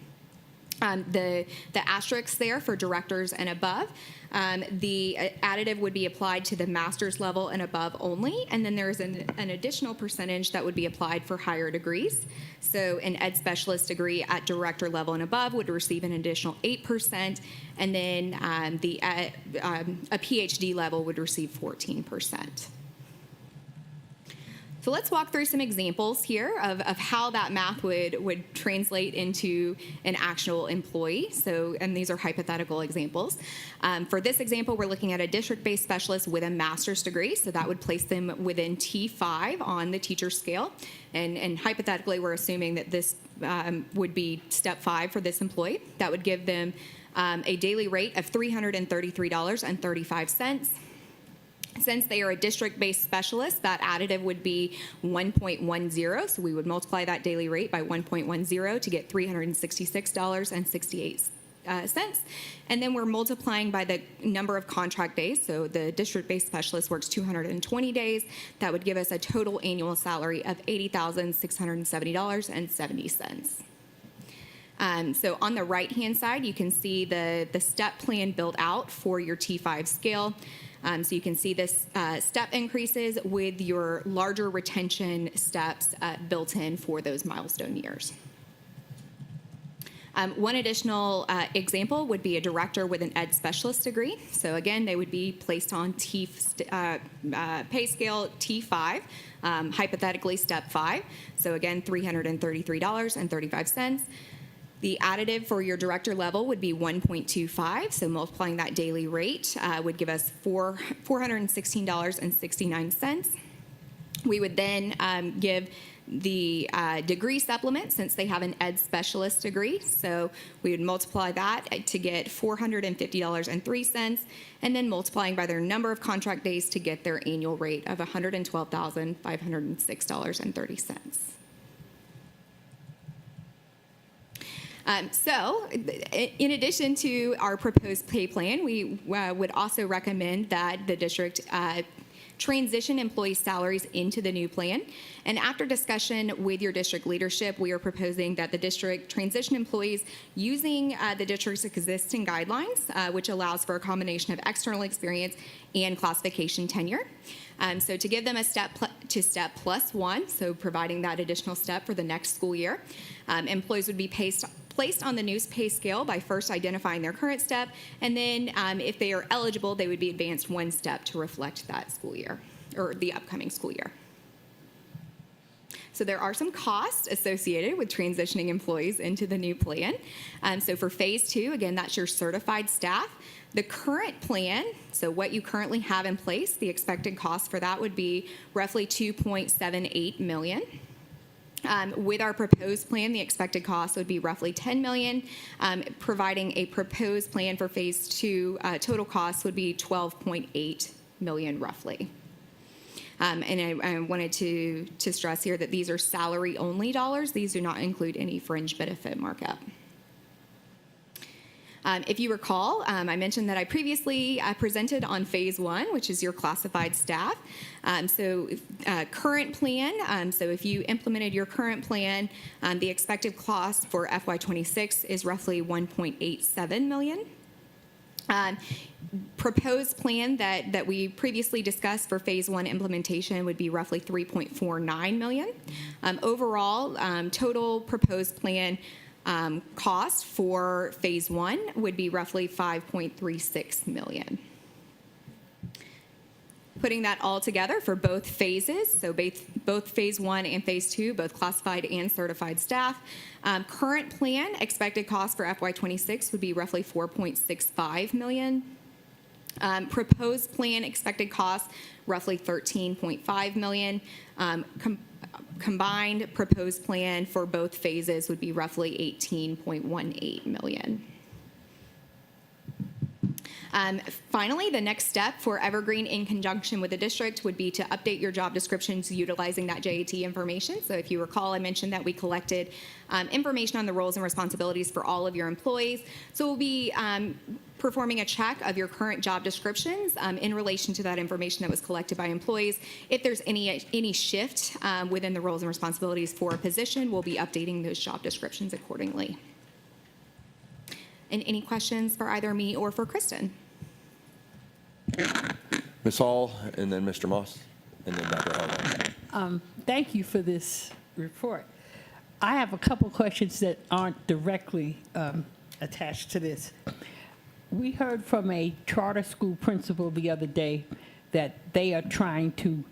The asterisks there for directors and above. The additive would be applied to the master's level and above only, and then there's an additional percentage that would be applied for higher degrees. So an ed specialist degree at director level and above would receive an additional 8%, and then a PhD level would receive 14%. So let's walk through some examples here of how that math would translate into an actual employee. So, and these are hypothetical examples. For this example, we're looking at a district-based specialist with a master's degree. So that would place them within T5 on the teacher scale. And hypothetically, we're assuming that this would be step 5 for this employee. That would give them a daily rate of $333.35. Since they are a district-based specialist, that additive would be 1.10, so we would multiply that daily rate by 1.10 to get $366.68. And then we're multiplying by the number of contract days, so the district-based specialist works 220 days. That would give us a total annual salary of $80,670.70. So on the right-hand side, you can see the step plan built out for your T5 scale. So you can see this step increases with your larger retention steps built in for those milestone years. One additional example would be a director with an ed specialist degree. So again, they would be placed on pay scale T5, hypothetically step 5. So again, $333.35. The additive for your director level would be 1.25, so multiplying that daily rate would give us $416.69. We would then give the degree supplement since they have an ed specialist degree. So we would multiply that to get $450.03, and then multiplying by their number of contract days to get their annual rate of $112,506.30. So, in addition to our proposed pay plan, we would also recommend that the district transition employee salaries into the new plan. And after discussion with your district leadership, we are proposing that the district transition employees using the district's existing guidelines, which allows for a combination of external experience and classification tenure. So to give them a step plus one, so providing that additional step for the next school year, employees would be placed on the new pay scale by first identifying their current step, and then if they are eligible, they would be advanced one step to reflect that school year, or the upcoming school year. So there are some costs associated with transitioning employees into the new plan. So for phase 2, again, that's your certified staff. The current plan, so what you currently have in place, the expected cost for that would be roughly $2.78 million. With our proposed plan, the expected cost would be roughly $10 million. Providing a proposed plan for phase 2, total cost would be $12.8 million roughly. And I wanted to stress here that these are salary-only dollars. These do not include any fringe benefit markup. If you recall, I mentioned that I previously presented on phase 1, which is your classified staff. Current plan, so if you implemented your current plan, the expected cost for FY26 is roughly $1.87 million. Proposed plan that we previously discussed for phase 1 implementation would be roughly $3.49 million. Overall, total proposed plan cost for phase 1 would be roughly $5.36 million. Putting that all together for both phases, so both phase 1 and phase 2, both classified and certified staff, current plan expected cost for FY26 would be roughly $4.65 million. Proposed plan expected cost roughly $13.5 million. combined proposed plan for both phases would be roughly 18.18 million. Finally, the next step for Evergreen in conjunction with the district would be to update your job descriptions utilizing that JAT information. So if you recall, I mentioned that we collected information on the roles and responsibilities for all of your employees. So we'll be performing a check of your current job descriptions in relation to that information that was collected by employees. If there's any shift within the roles and responsibilities for a position, we'll be updating those job descriptions accordingly. And any questions for either me or for Kristen? Ms. Hall, and then Mr. Moss, and then Dr. Harlow. Thank you for this report. I have a couple questions that aren't directly attached to this. We heard from a charter school principal the other day that they are trying to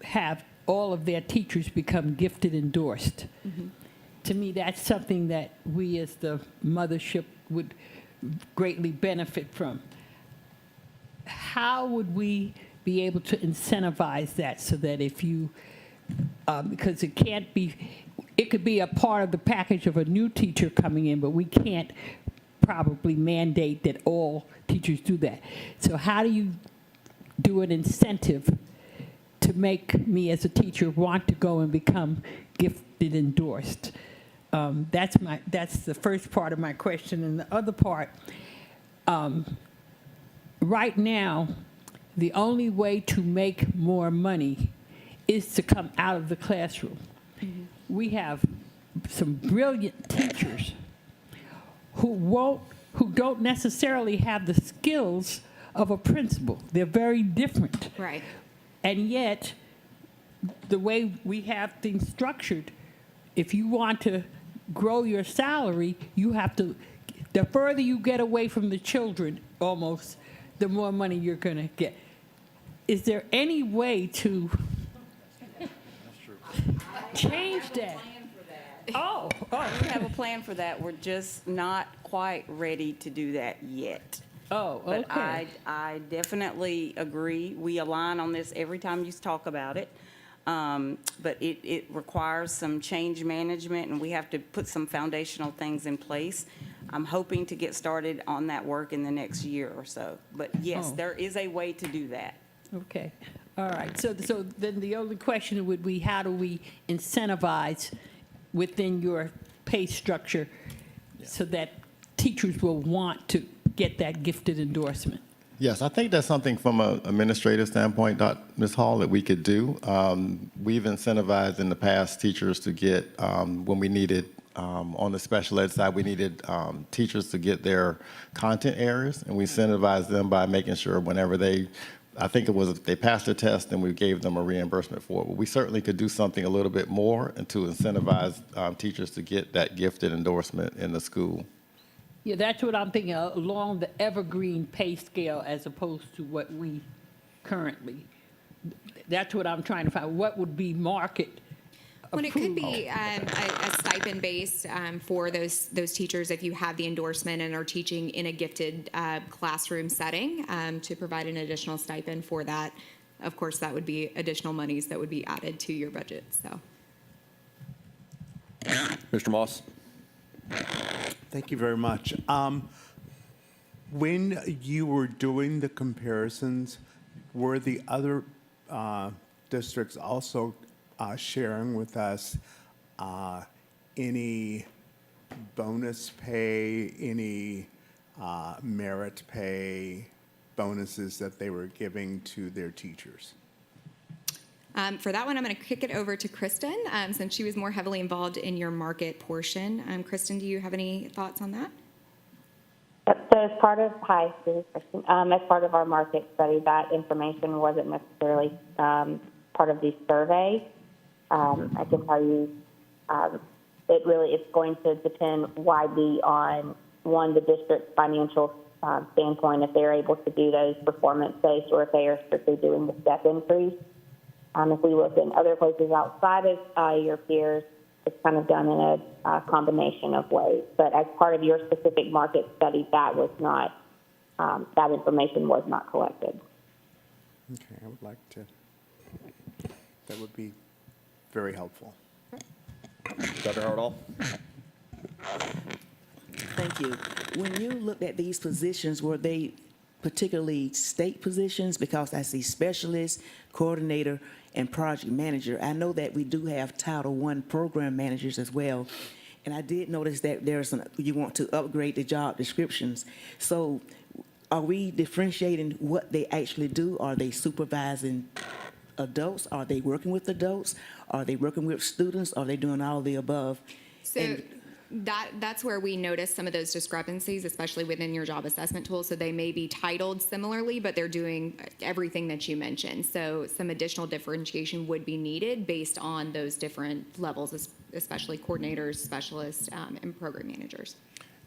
have all of their teachers become gifted endorsed. To me, that's something that we as the mothership would greatly benefit from. How would we be able to incentivize that so that if you, because it could be a part of the package of a new teacher coming in, but we can't probably mandate that all teachers do that. So how do you do an incentive to make me as a teacher want to go and become gifted endorsed? That's the first part of my question. And the other part, right now, the only way to make more money is to come out of the classroom. We have some brilliant teachers who don't necessarily have the skills of a principal. They're very different. Right. And yet, the way we have things structured, if you want to grow your salary, you have to, the further you get away from the children, almost, the more money you're going to get. Is there any way to change that? Oh, We have a plan for that. We're just not quite ready to do that yet. oh, But okay. I definitely agree. We align on this every time you talk about it. But it requires some change management, and we have to put some foundational things in place. I'm hoping to get started on that work in the next year or so. But yes, Oh. there is a way to do that. Okay, all right. So then the only question would be, how do we incentivize within your pay structure so that teachers will want to get that gifted endorsement? Yes, I think that's something from an administrative standpoint, Ms. Hall, that we could do. We've incentivized in the past teachers to get, when we needed, on the special ed side, we needed teachers to get their content areas, and we incentivized them by making sure whenever I think it was, they passed the test and we gave them a reimbursement for it. But we certainly could do something a little bit more and to incentivize teachers to get that gifted endorsement in the school. Yeah, that's what I'm thinking, along the evergreen pay scale as opposed to what we currently, that's what I'm trying to find. What would be market Well, it could approved? be a stipend based for those teachers if you have the endorsement and are teaching in a gifted classroom setting to provide an additional stipend for that. Of course, that would be additional monies that would be added to your budget. So, Mr. Moss? Thank you very much. When you were doing the comparisons, were the other districts also sharing with us any bonus pay, any merit pay bonuses that they were giving to their teachers? for that one, I'm going to kick it over to Kristen since she was more heavily involved in your market portion. Kristen, do you have any thoughts on that? Yep, so as part of, hi, this is Kristen. As part of our market study, that information wasn't necessarily part of the survey. I can tell you it's going to depend widely on, one, the district's financial standpoint, if they're able to do those performance-based or if they are strictly doing the step increase. If we look in other places outside of your peers, it's kind of done in a combination of ways. But as part of your specific market study, that was not, that information was not collected. Okay, I would like to, that would be very helpful. Dr. Hardall? Thank you. When you looked at these positions, were they particularly state positions? Because I see specialist, coordinator, and project manager. I know that we do have Title I program managers as well. And I did notice that you want to upgrade the job descriptions. So are we differentiating what they actually do? Are they supervising adults? Are they working with adults? Are they working with students? Are they doing all of the above? So that's where we notice some of those discrepancies, especially within your job assessment tool. So they may be titled similarly, but they're doing everything that you mentioned. So some additional differentiation would be needed based on those different levels, especially coordinators, specialists, and program managers.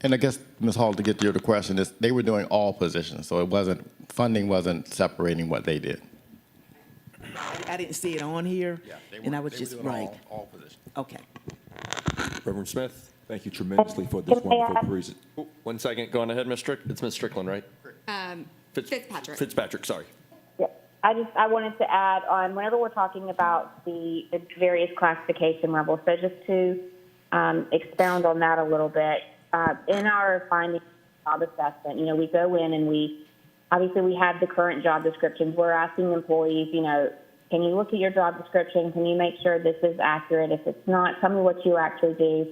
And I guess, Ms. Hall, to get to your question, is they were doing all positions, so funding wasn't separating what they did. I didn't see it on here, and I was They were just, doing right. all positions. Okay. Reverend Smith? Thank you tremendously for this wonderful presentation. 1 second, go on ahead, Ms. It's Ms. Strickland, right? Fitzpatrick. Fitzpatrick, sorry. Yeah, I wanted to add on, whenever we're talking about the various classification levels, so just to expound on that a little bit, in our findings job assessment, we go in and we have the current job descriptions. We're asking employees, can you look at your job description? Can you make sure this is accurate? If it's not, tell me what you actually do.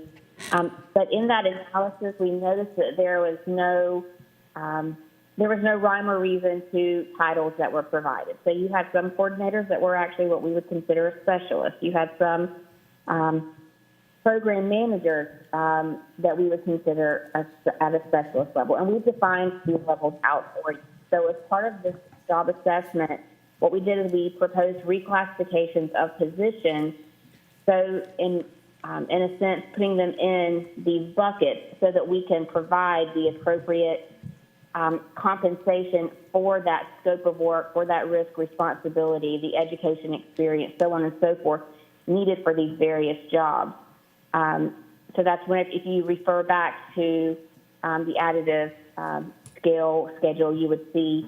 But in that analysis, we noticed that there was no rhyme or reason to titles that were provided. So you had some coordinators that were actually what we would consider a specialist. You had some program managers that we would consider at a specialist level. And we defined these levels out for you. So as part of this job assessment, what we did is we proposed reclassifications of positions. So in a sense, putting them in these buckets so that we can provide the appropriate compensation for that scope of work, for that risk responsibility, the education experience, so on and so forth, needed for these various jobs. So that's when, if you refer back to the additive scale schedule, you would see,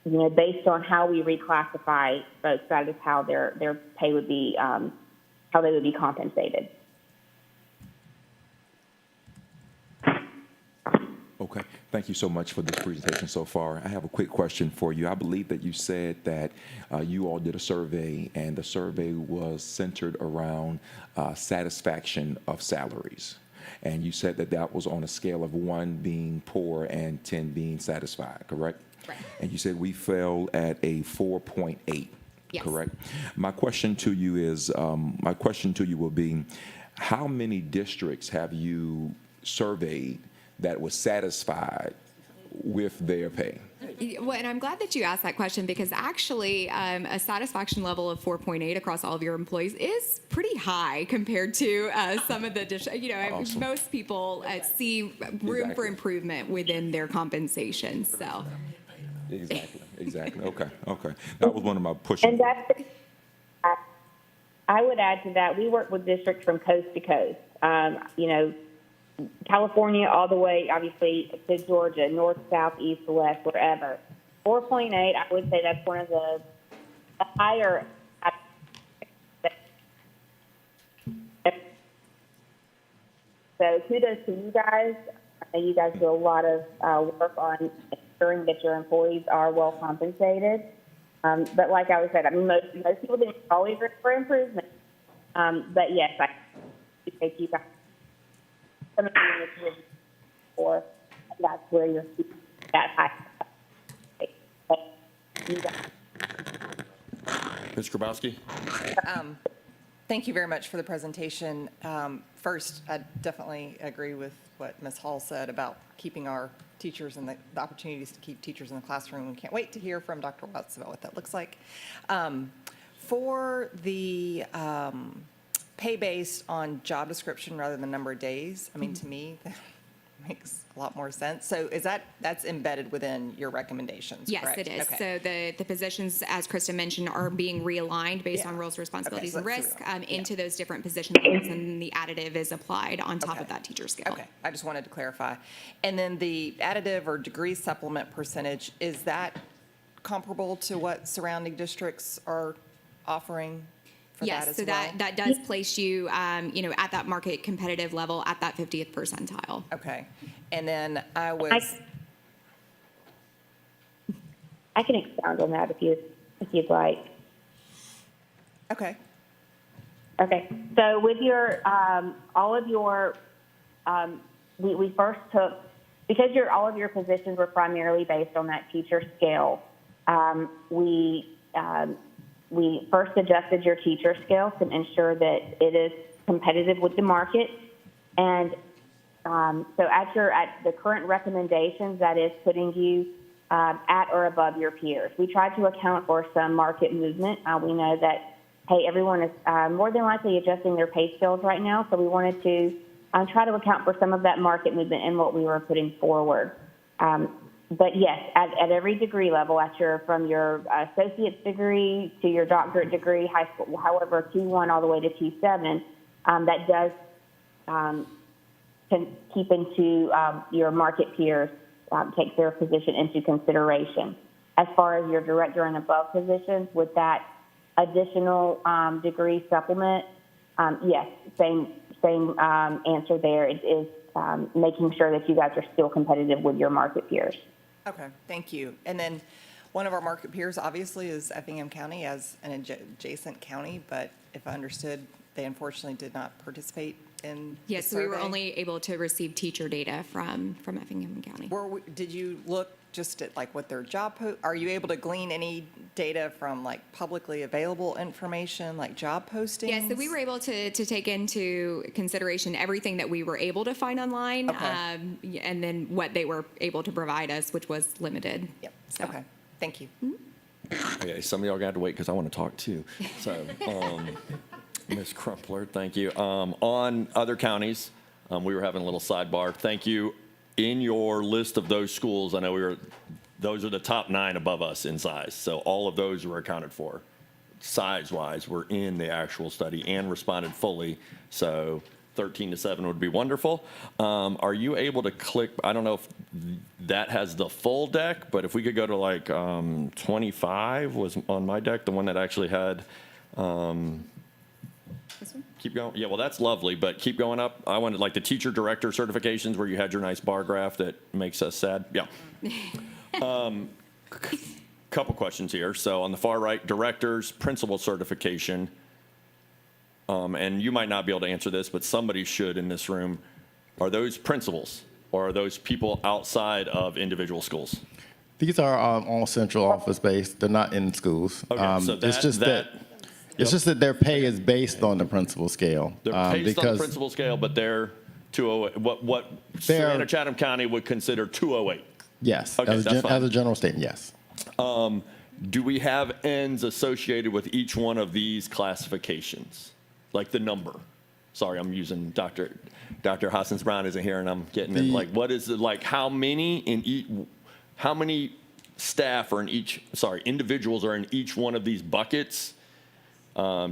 based on how we reclassify folks, that is how their pay would be, how they would be compensated. Okay, thank you so much for this presentation so far. I have a quick question for you. I believe that you said that you all did a survey, and the survey was centered around satisfaction of salaries. And you said that that was on a scale of 1 being poor and 10 being satisfied, correct? Right. And you said we fell at a 4.8. Yes. Correct. My question to you will be, how many districts have you surveyed that was satisfied with their pay? Well, and I'm glad that you asked that question, because actually a satisfaction level of 4.8 across all of your employees is pretty high compared to some of the Awesome. most people see room for improvement within their compensation. So Exactly. Okay. That was one of my pushes. And that's, I would add to that, we work with districts from coast to coast. California all the way, obviously, to Georgia, north, south, east, west, wherever. 4.8, I would say that's one of the higher. So kudos to you guys. I know you guys do a lot of work on ensuring that your employees are well compensated. But like I was said, most people didn't always look for improvement. But yes, I take you guys. Some of the initiatives for that's where you're that high. Ms. Grabowski? Thank you very much for the presentation. First, I definitely agree with what Ms. Hall said about keeping our teachers and the opportunities to keep teachers in the classroom. We can't wait to hear from Dr. Watts about what that looks like. For the pay based on job description rather than number of days, to me, that makes a lot more sense. So that's embedded within your recommendations, yes, correct? it is. Okay. So the positions, as Krista mentioned, are being realigned based on roles, responsibilities, and risk into those different position levels, and the additive is applied on top of that teacher scale. Okay, I just wanted to clarify. And then the additive or degree supplement percentage, is that comparable to what surrounding districts are offering for Yes, that as so well? that does place you, at that market competitive level at that 50th percentile. Okay. And then I was, I can expound on that if you'd like. okay. Okay, so with your, all of your, we first took, because all of your positions were primarily based on that teacher scale, we first adjusted your teacher scale to ensure that it is competitive with the market. And so at the current recommendations, that is putting you at or above your peers. We tried to account for some market movement. We know that, hey, everyone is more than likely adjusting their pay scales right now, so we wanted to try to account for some of that market movement in what we were putting forward. But yes, at every degree level, from your associate's degree to your doctorate degree, high school, however, T1 all the way to T7, that does can keep into your market peers, take their position into consideration. As far as your director and above positions, with that additional degree supplement, yes, same answer there. It is making sure that you guys are still competitive with your market peers. Okay, thank you. And then one of our market peers obviously is Effingham County as an adjacent county, but if I understood, they unfortunately did not participate in the Yes, so we were survey. only able to receive teacher data from Effingham County. Did you look just at like what their are you able to glean any data from like publicly available information, like job postings? Yes, so we were able to take into consideration everything that we were able to find online, Okay. and then what they were able to provide us, which was limited. Yep, So- okay, thank you. Okay, some of y'all got to wait because I want to talk too. So, Ms. Crumpler, thank you. On other counties, we were having a little sidebar. Thank you. In your list of those schools, I know those are the top 9 above us in size. So all of those were accounted for. Size-wise, were in the actual study and responded fully. So 13-7 would be wonderful. Are you able to click, I don't know if that has the full deck, but if we could go to like 25 was on my deck, the one that actually had, This one? keep going. Yeah, well, that's lovely, but keep going up. I wanted like the teacher director certifications where you had your nice bar graph that makes us sad. Yeah. Couple questions here. So on the far right, directors, principal certification. And you might not be able to answer this, but somebody should in this room. Are those principals or are those people outside of individual schools? These are all central office based. They're not in schools. Okay, so It's just that it's just that their pay is based on the principal scale. They're based on the because principal scale, but they're 208. What They're- Savannah Chatham County would consider 208. yes, Okay, that's fine. as a general statement, yes. Do we have ends associated with each one of these classifications? Like the number? Sorry, I'm using Dr. Hoskins Brown isn't here and I'm getting in. Like, what is it, like how many staff are in individuals are in each one of these buckets?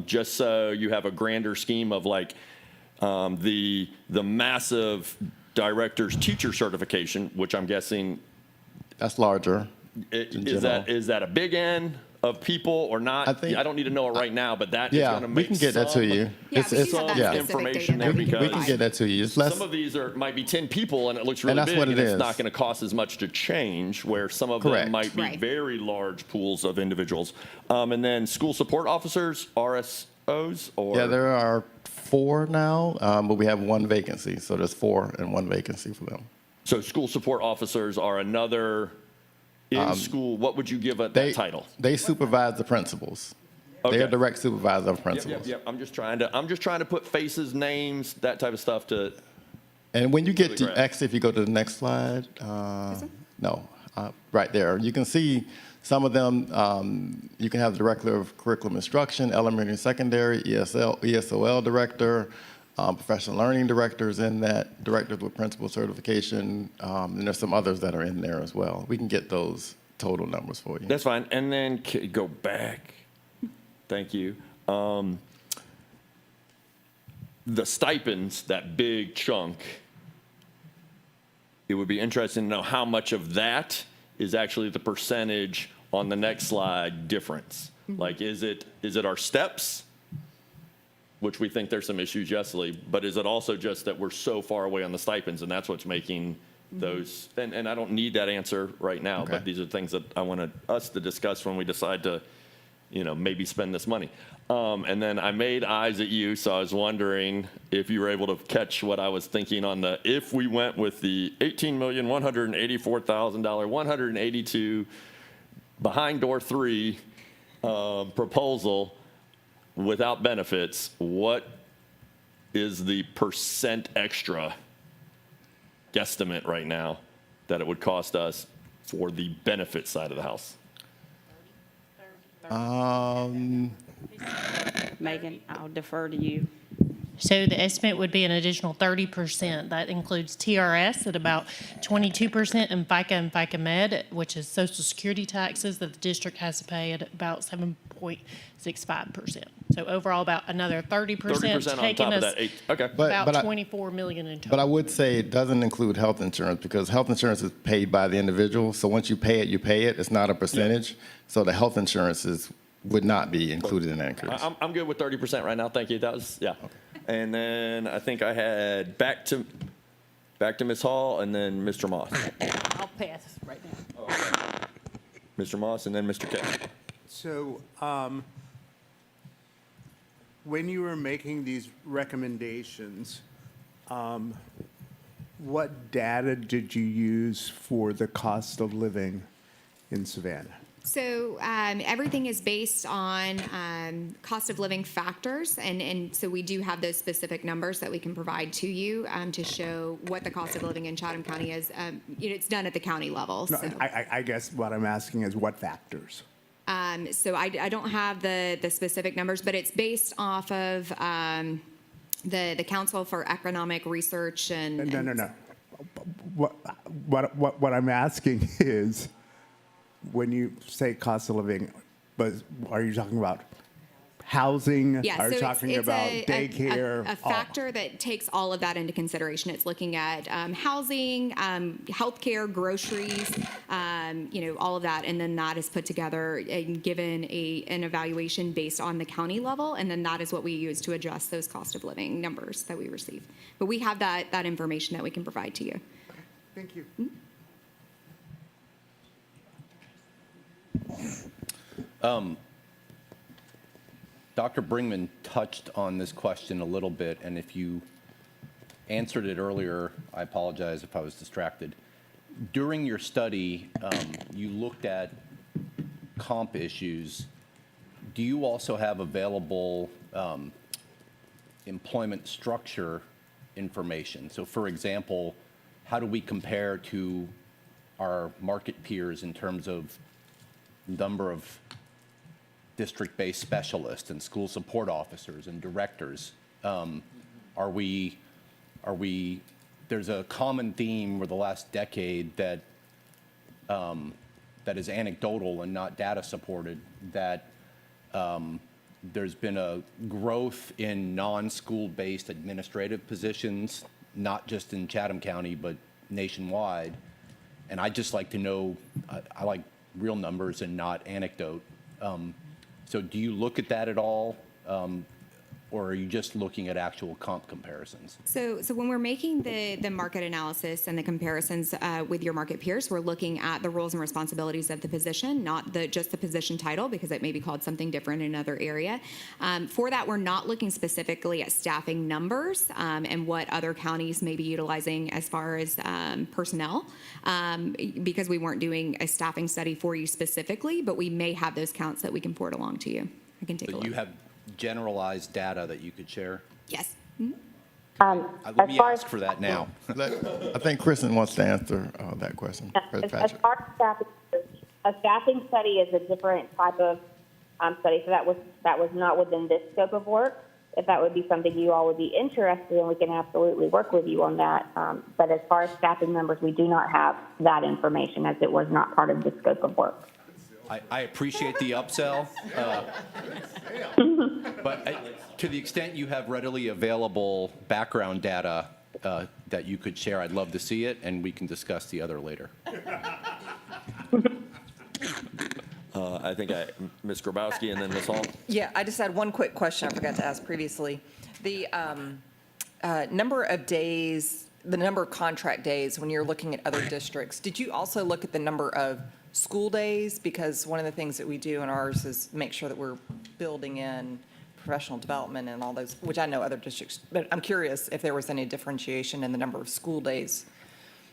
Just so you have a grander scheme of like the massive director's teacher certification, which I'm guessing That's larger. is that a big N of people or not? I think- I don't need to know it right now, but that is Yeah, going to we make can get that to you. Yeah, we do have some that yeah. specific information data there that we can We can because get that to you. It's less. some of these might be 10 people and it looks really that's big what it and it's is. not going to cost as much to change, where some of Correct. them might be Right. very large pools of individuals. And then school support officers, RSOs, or Yeah, there are 4 now, but we have 1 vacancy. So there's 4 and 1 vacancy for them. so school support officers are another in school. What would you give it They that title? They supervise the principals. Okay. They're direct supervisor of Yep, principals. yep, yep. I'm just trying to put faces, names, that type of stuff to. And when you get Really to, great. actually, if you go to the next slide, no, right there, you can see some of them. You can have the director of curriculum instruction, elementary and secondary, ESOL director, professional learning directors in that, directors with principal certification, and there's some others that are in there as well. We can get those total numbers for you. That's fine. And then go back. Thank you. The stipends, that big chunk, it would be interesting to know how much of that is actually the percentage on the next slide difference. Like, is it our steps? which we think there's some issues, yes, Lee, but is it also just that we're so far away on the stipends, and that's what's making those, and I don't need that answer right now, Okay. but these are things that I wanted us to discuss when we decide to, maybe spend this money. And then I made eyes at you, so I was wondering if you were able to catch what I was thinking on if we went with the $18,184,000, 182 behind door 3 proposal without benefits, what is the percent extra guesstimate right now that it would cost us for the benefit side of the house? Megan, I'll defer to you. So the estimate would be an additional 30%. That includes TRS at about 22% and FICA Med, which is Social Security taxes that the district has to pay at about 7.65%. So overall, about another 30%, 30% on taking top of us that 8, okay. about I- 24 million in But total. I would say it doesn't include health insurance because health insurance is paid by the individual. So once you pay it, you pay it. It's not a percentage. So the health insurance would not be included in that increase. I'm good with 30% right now, thank you, that was, yeah. And then I think I had back to Ms. Hall and then Mr. Moss. I'll pass right now. Mr. Moss and then Mr. K. So, when you were making these recommendations, what data did you use for the cost of living in Savannah? So everything is based on cost of living factors, and so we do have those specific numbers that we can provide to you to show what the cost of living in Chatham County is. It's done at the county level. No, So, I guess what I'm asking is what factors? so I don't have the specific numbers, but it's based off of the Council for Economic Research and. No. What I'm asking is, when you say cost of living, but are you talking about housing? Yeah, Are so you talking it's about a daycare? a factor that takes all of that into consideration. It's looking at housing, healthcare, groceries, all of that, and then that is put together and given an evaluation based on the county level, and then that is what we use to adjust those cost of living numbers that we receive. But we have that information that we can provide to you. Thank you. Dr. Bringman touched on this question a little bit, and if you answered it earlier, I apologize if I was distracted. During your study, you looked at comp issues. Do you also have available employment structure information? So for example, how do we compare to our market peers in terms of number of district-based specialists and school support officers and directors? There's a common theme over the last decade that is anecdotal and not data supported, that there's been a growth in non-school-based administrative positions, not just in Chatham County, but nationwide. And I'd just like to know, I like real numbers and not anecdote. So do you look at that at all? Or are you just looking at actual comp comparisons? So when we're making the market analysis and the comparisons with your market peers, we're looking at the roles and responsibilities of the position, not just the position title, because it may be called something different in another area. For that, we're not looking specifically at staffing numbers and what other counties may be utilizing as far as personnel, because we weren't doing a staffing study for you specifically, but we may have those counts that we can forward along to you. I can take a But look. you have generalized data that you could share? Yes. Let me ask for that now. I think Kristen wants to answer that question. As far as a staffing study is a different type of study, so that was not within this scope of work. If that would be something you all would be interested in, we can absolutely work with you on that. But as far as staffing numbers, we do not have that information as it was not part of the scope of work. I appreciate the upsell, but to the extent you have readily available background data that you could share, I'd love to see it, and we can discuss the other later. I I think Ms. Grabowski and then Ms. Hall. Yeah, I just had one quick question I forgot to ask previously. The number of days, the number of contract days when you're looking at other districts, did you also look at the number of school days? Because one of the things that we do in ours is make sure that we're building in professional development and all those, which I know other districts, but I'm curious if there was any differentiation in the number of school days.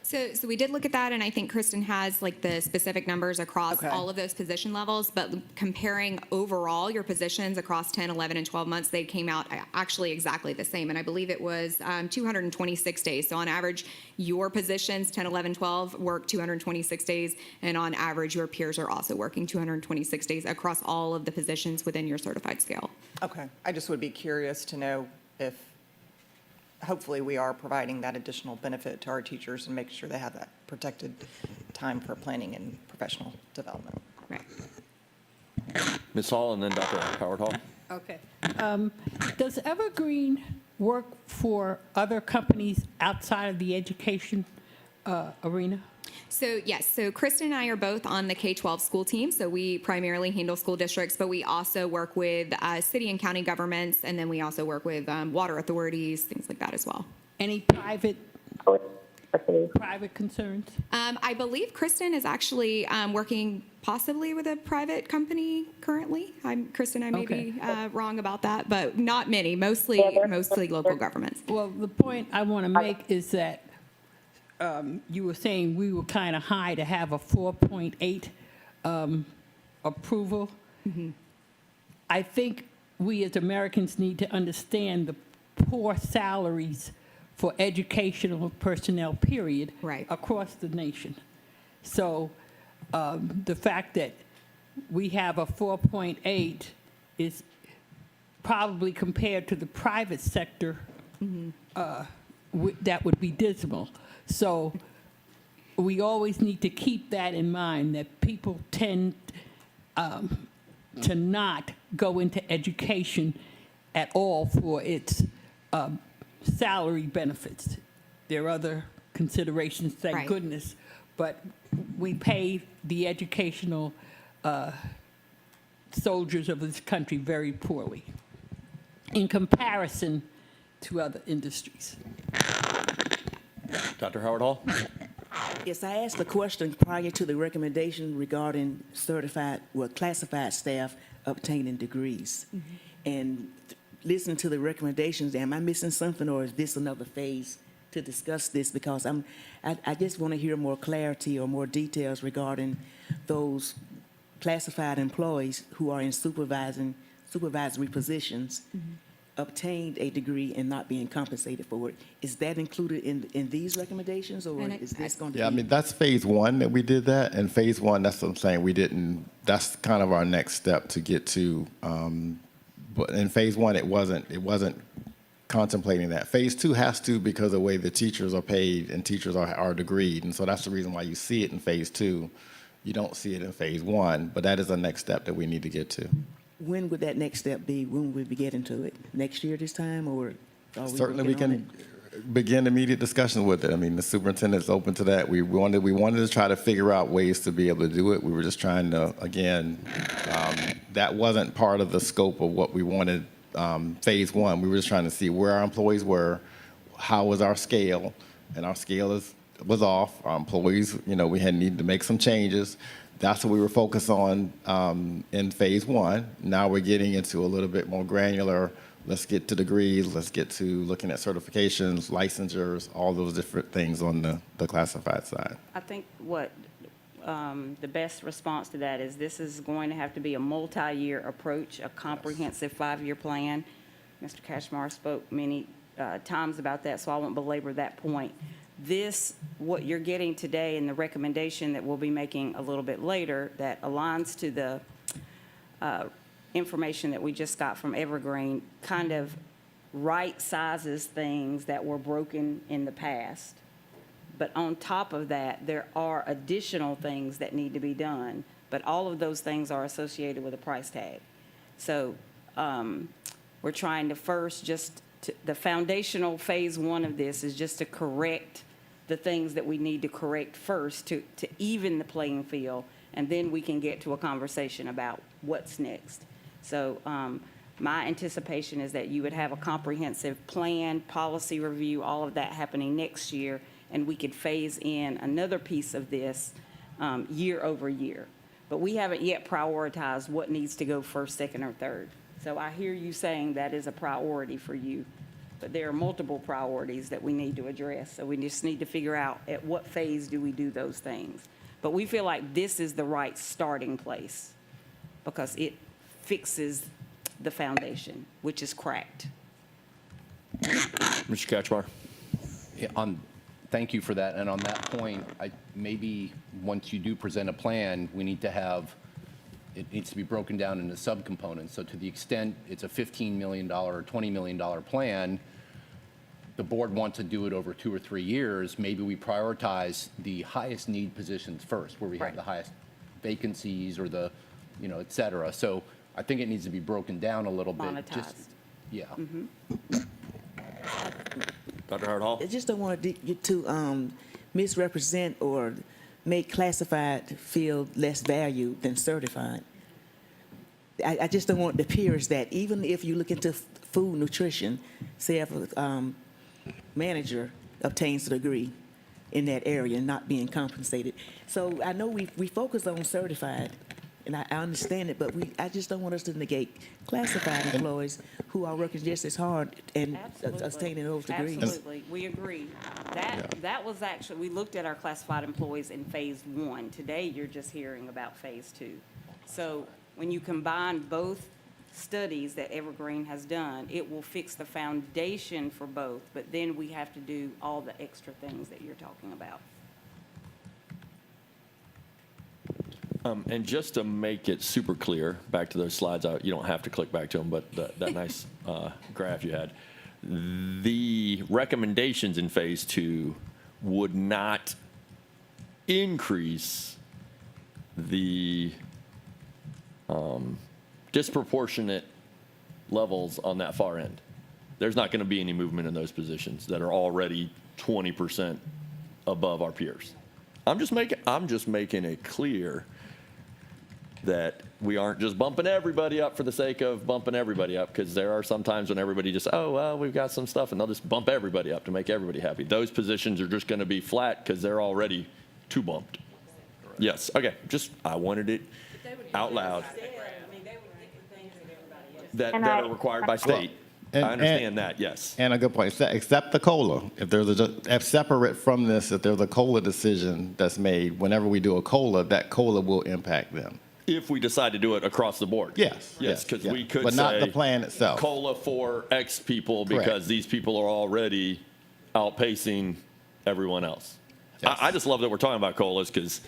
So we did look at that, and I think Kristen has like the specific numbers across Okay. all of those position levels, but comparing overall your positions across 10, 11, and 12 months, they came out actually exactly the same. And I believe it was 226 days. So on average, your positions, 10, 11, 12, work 226 days. And on average, your peers are also working 226 days across all of the positions within your certified scale. Okay, I just would be curious to know if, hopefully, we are providing that additional benefit to our teachers and making sure they have that protected time for planning and professional development. Right. Ms. Hall and then Dr. Howard Hall. Okay. Does Evergreen work for other companies outside of the education arena? So yes, so Kristen and I are both on the K-12 school team. So we primarily handle school districts, but we also work with city and county governments, and then we also work with water authorities, things like that as well. Any private concerns? I believe Kristen is actually working possibly with a private company currently. Kristen, I may be wrong about that, but not many, mostly local governments. Well, the point I want to make is that you were saying we were kind of high to have a 4.8 approval. I think we as Americans need to understand the poor salaries for educational personnel, period, across the nation. So the fact that we have a 4.8 is probably compared to the private sector, that would be dismal. So we always need to keep that in mind, that people tend to not go into education at all for its salary benefits. There are other considerations, thank goodness, but we pay the educational soldiers of this country very poorly in comparison to other industries. Dr. Howard Hall? Yes, I asked a question prior to the recommendation regarding classified staff obtaining degrees. And listening to the recommendations, am I missing something, or is this another phase to discuss this? Because I just want to hear more clarity or more details regarding those classified employees who are in supervisory positions, obtained a degree and not being compensated for it. Is that included in these recommendations, or is this going to be? Yeah, I mean, that's phase one that we did that. And phase one, that's what I'm saying, we didn't, that's kind of our next step to get to. But in phase one, it wasn't contemplating that. Phase two has to, because of the way the teachers are paid and teachers are degreed. And so that's the reason why you see it in phase two. You don't see it in phase one, but that is the next step that we need to get to. When would that next step be? When would we be getting to it? Next year this time, or are we Certainly, we working on can begin immediate discussion with it. I mean, the superintendent's open to that. We wanted to try to figure out ways to be able to do it. We were just trying to, again, that wasn't part of the scope of what we wanted phase one. We were just trying to see where our employees were, how was our scale, and our scale was off. Our employees, we had needed to make some changes. That's what we were focused on in phase one. Now we're getting into a little bit more granular. Let's get to degrees. Let's get to looking at certifications, licensures, all those different things on the classified side. I think what the best response to that is this is going to have to be a multi-year approach, a comprehensive 5-year plan. Mr. Kashmar spoke many times about that, so I won't belabor that point. What you're getting today and the recommendation that we'll be making a little bit later that aligns to the information that we just got from Evergreen kind of right sizes things that were broken in the past. But on top of that, there are additional things that need to be done, but all of those things are associated with a price tag. So we're trying to first the foundational phase one of this is just to correct the things that we need to correct first to even the playing field, and then we can get to a conversation about what's next. So my anticipation is that you would have a comprehensive plan, policy review, all of that happening next year, and we could phase in another piece of this year over year. But we haven't yet prioritized what needs to go first, second, or third. So I hear you saying that is a priority for you, but there are multiple priorities that we need to address. So we just need to figure out at what phase do we do those things. But we feel like this is the right starting place because it fixes the foundation, which is cracked. Mr. Ketchmark? Yeah, thank you for that. And on that point, maybe once you do present a plan, we need to have, it needs to be broken down into subcomponents. So to the extent it's a $15 million or $20 million plan, the board wants to do it over 2 or 3 years, maybe we prioritize the highest need positions first, where we have Right. the highest vacancies or the, et cetera. So I think it needs to be broken down a little bit. Monetized. Yeah. Dr. Howard-Hall? I just don't want to misrepresent or make classified feel less valued than certified. I just don't want it to appear as that even if you look into food nutrition, say if a manager obtains a degree in that area and not being compensated. So I know we focus on certified, and I understand it, but I just don't want us to negate classified employees who are working just as hard and Absolutely. obtaining those degrees. Absolutely, we agree. That was actually, we looked at our classified employees in phase 1. Today, you're just hearing about phase 2. So when you combine both studies that Evergreen has done, it will fix the foundation for both, but then we have to do all the extra things that you're talking about. And just to make it super clear, back to those slides, you don't have to click back to them, but that nice graph you had. The recommendations in phase 2 would not increase the disproportionate levels on that far end. There's not going to be any movement in those positions that are already 20% above our peers. I'm just making it clear that we aren't just bumping everybody up for the sake of bumping everybody up, because there are some times when everybody just, oh, well, we've got some stuff, and they'll just bump everybody up to make everybody happy. Those positions are just going to be flat because they're already too bumped. Yes, okay, I wanted it out loud. That are required by state. I understand that, yes. And a good point, except the COLA. If separate from this, if there's a COLA decision that's made, whenever we do a COLA, that COLA will impact them. If we decide to do it across the board. Yes. Yes, because we could say. But not the plan itself. COLA for X people because Correct. these people are already outpacing everyone else. Yes. I just love that we're talking about COLAs because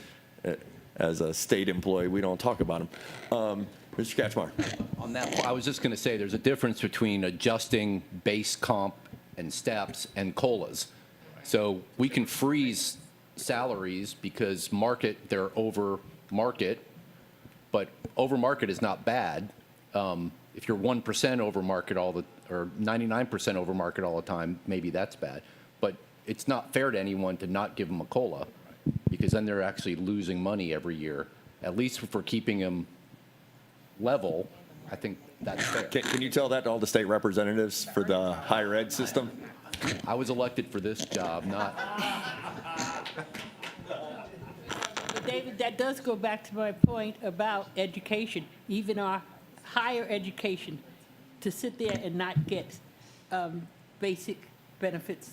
as a state employee, we don't talk about them. Mr. Ketchmark. On that, I was just going to say, there's a difference between adjusting base comp and steps and COLAs. So we can freeze salaries because they're over market, but over market is not bad. If you're 1% over market or 99% over market all the time, maybe that's bad. But it's not fair to anyone to not give them a COLA, because then they're actually losing money every year. At least for keeping them level, I think that's fair. Can you tell that to all the state representatives for the higher ed system? I was elected for this job, not. But David, that does go back to my point about education, even our higher education, to sit there and not get basic benefits,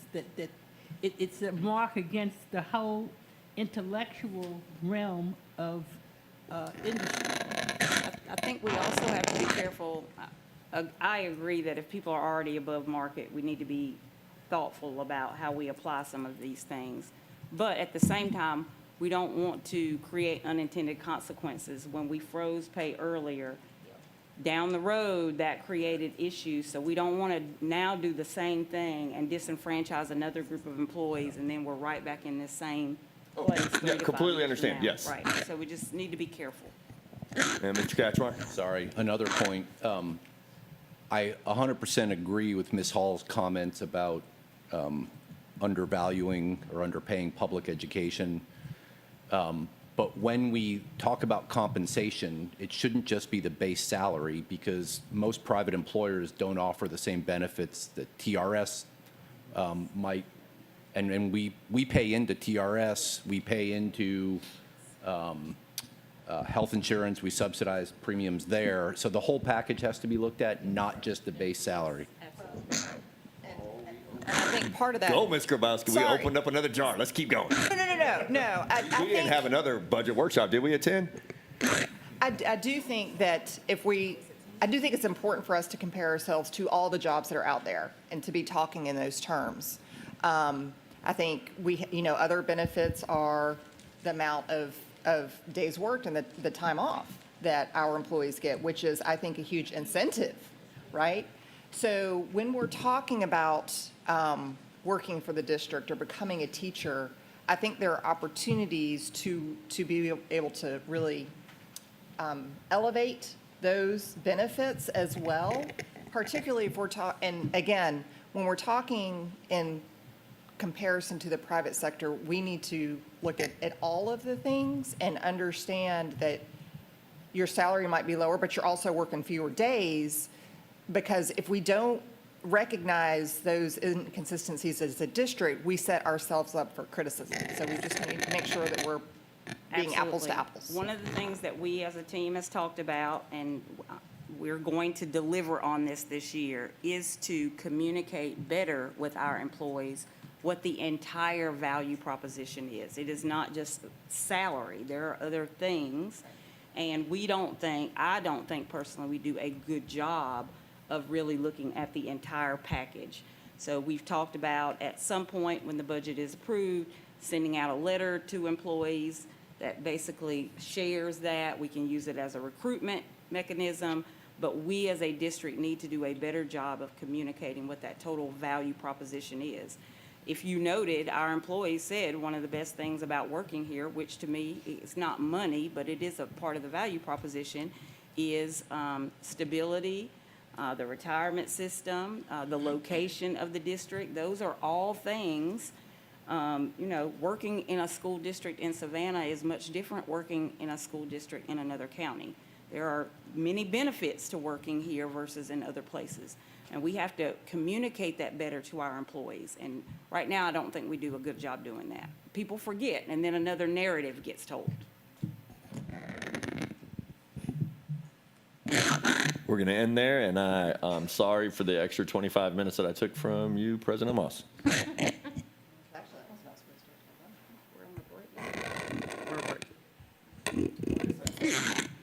it's a mark against the whole intellectual realm of industry. I think we also have to be careful. I agree that if people are already above market, we need to be thoughtful about how we apply some of these things. But at the same time, we don't want to create unintended consequences. When we froze pay earlier, down the road, that created issues. So we don't want to now do the same thing and disenfranchise another group of employees, and then we're right back in this same place. 3 to 5 completely years from understand, now. yes. Right, so we just need to be careful. And Mr. Ketchmark? Sorry, another point. I 100% agree with Ms. Hall's comments about undervaluing or underpaying public education. But when we talk about compensation, it shouldn't just be the base salary, because most private employers don't offer the same benefits that TRS might. And we pay into TRS, we pay into health insurance, we subsidize premiums there. So the whole package has to be looked at, not just the base salary. And I think part of that. Go, Ms. Grabowski. We Sorry. opened up another jar. Let's keep going. No. I We didn't think, have another budget workshop, did we, at 10? I do think that I do think it's important for us to compare ourselves to all the jobs that are out there and to be talking in those terms. I think other benefits are the amount of days worked and the time off that our employees get, which is, I think, a huge incentive, right? So when we're talking about working for the district or becoming a teacher, I think there are opportunities to be able to really elevate those benefits as well, particularly if we're talking, and again, when we're talking in comparison to the private sector, we need to look at all of the things and understand that your salary might be lower, but you're also working fewer days, because if we don't recognize those inconsistencies as a district, we set ourselves up for criticism. So we just need to make sure that we're being apples to Absolutely. apples. One of the things that we as a team has talked about, and we're going to deliver on this year, is to communicate better with our employees what the entire value proposition is. It is not just salary. There are other things, and I don't think personally we do a good job of really looking at the entire package. So we've talked about, at some point when the budget is approved, sending out a letter to employees that basically shares that. We can use it as a recruitment mechanism, but we as a district need to do a better job of communicating what that total value proposition is. If you noted, our employees said one of the best things about working here, which to me is not money, but it is a part of the value proposition, is stability, the retirement system, the location of the district. Those are all things. Working in a school district in Savannah is much different working in a school district in another county. There are many benefits to working here versus in other places. And we have to communicate that better to our employees. And right now, I don't think we do a good job doing that. People forget, and then another narrative gets told. We're going to end there, and I'm sorry for the extra 25 minutes that I took from you, President Moss.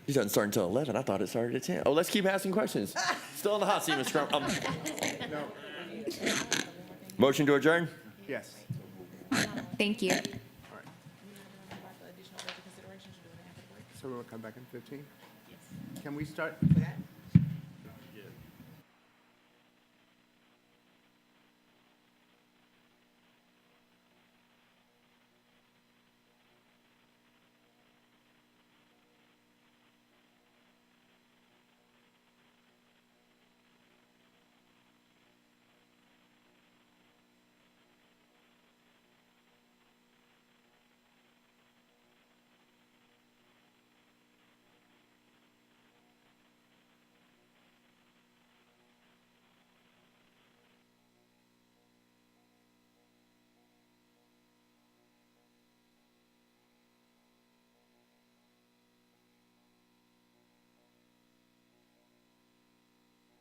He doesn't start until 11. I thought it started at 10. Oh, let's keep asking questions. Still in the hot seat, Mr. Crump. Motion to adjourn? Yes. Thank you. So we'll come back in 15? Yes. Can we start for that?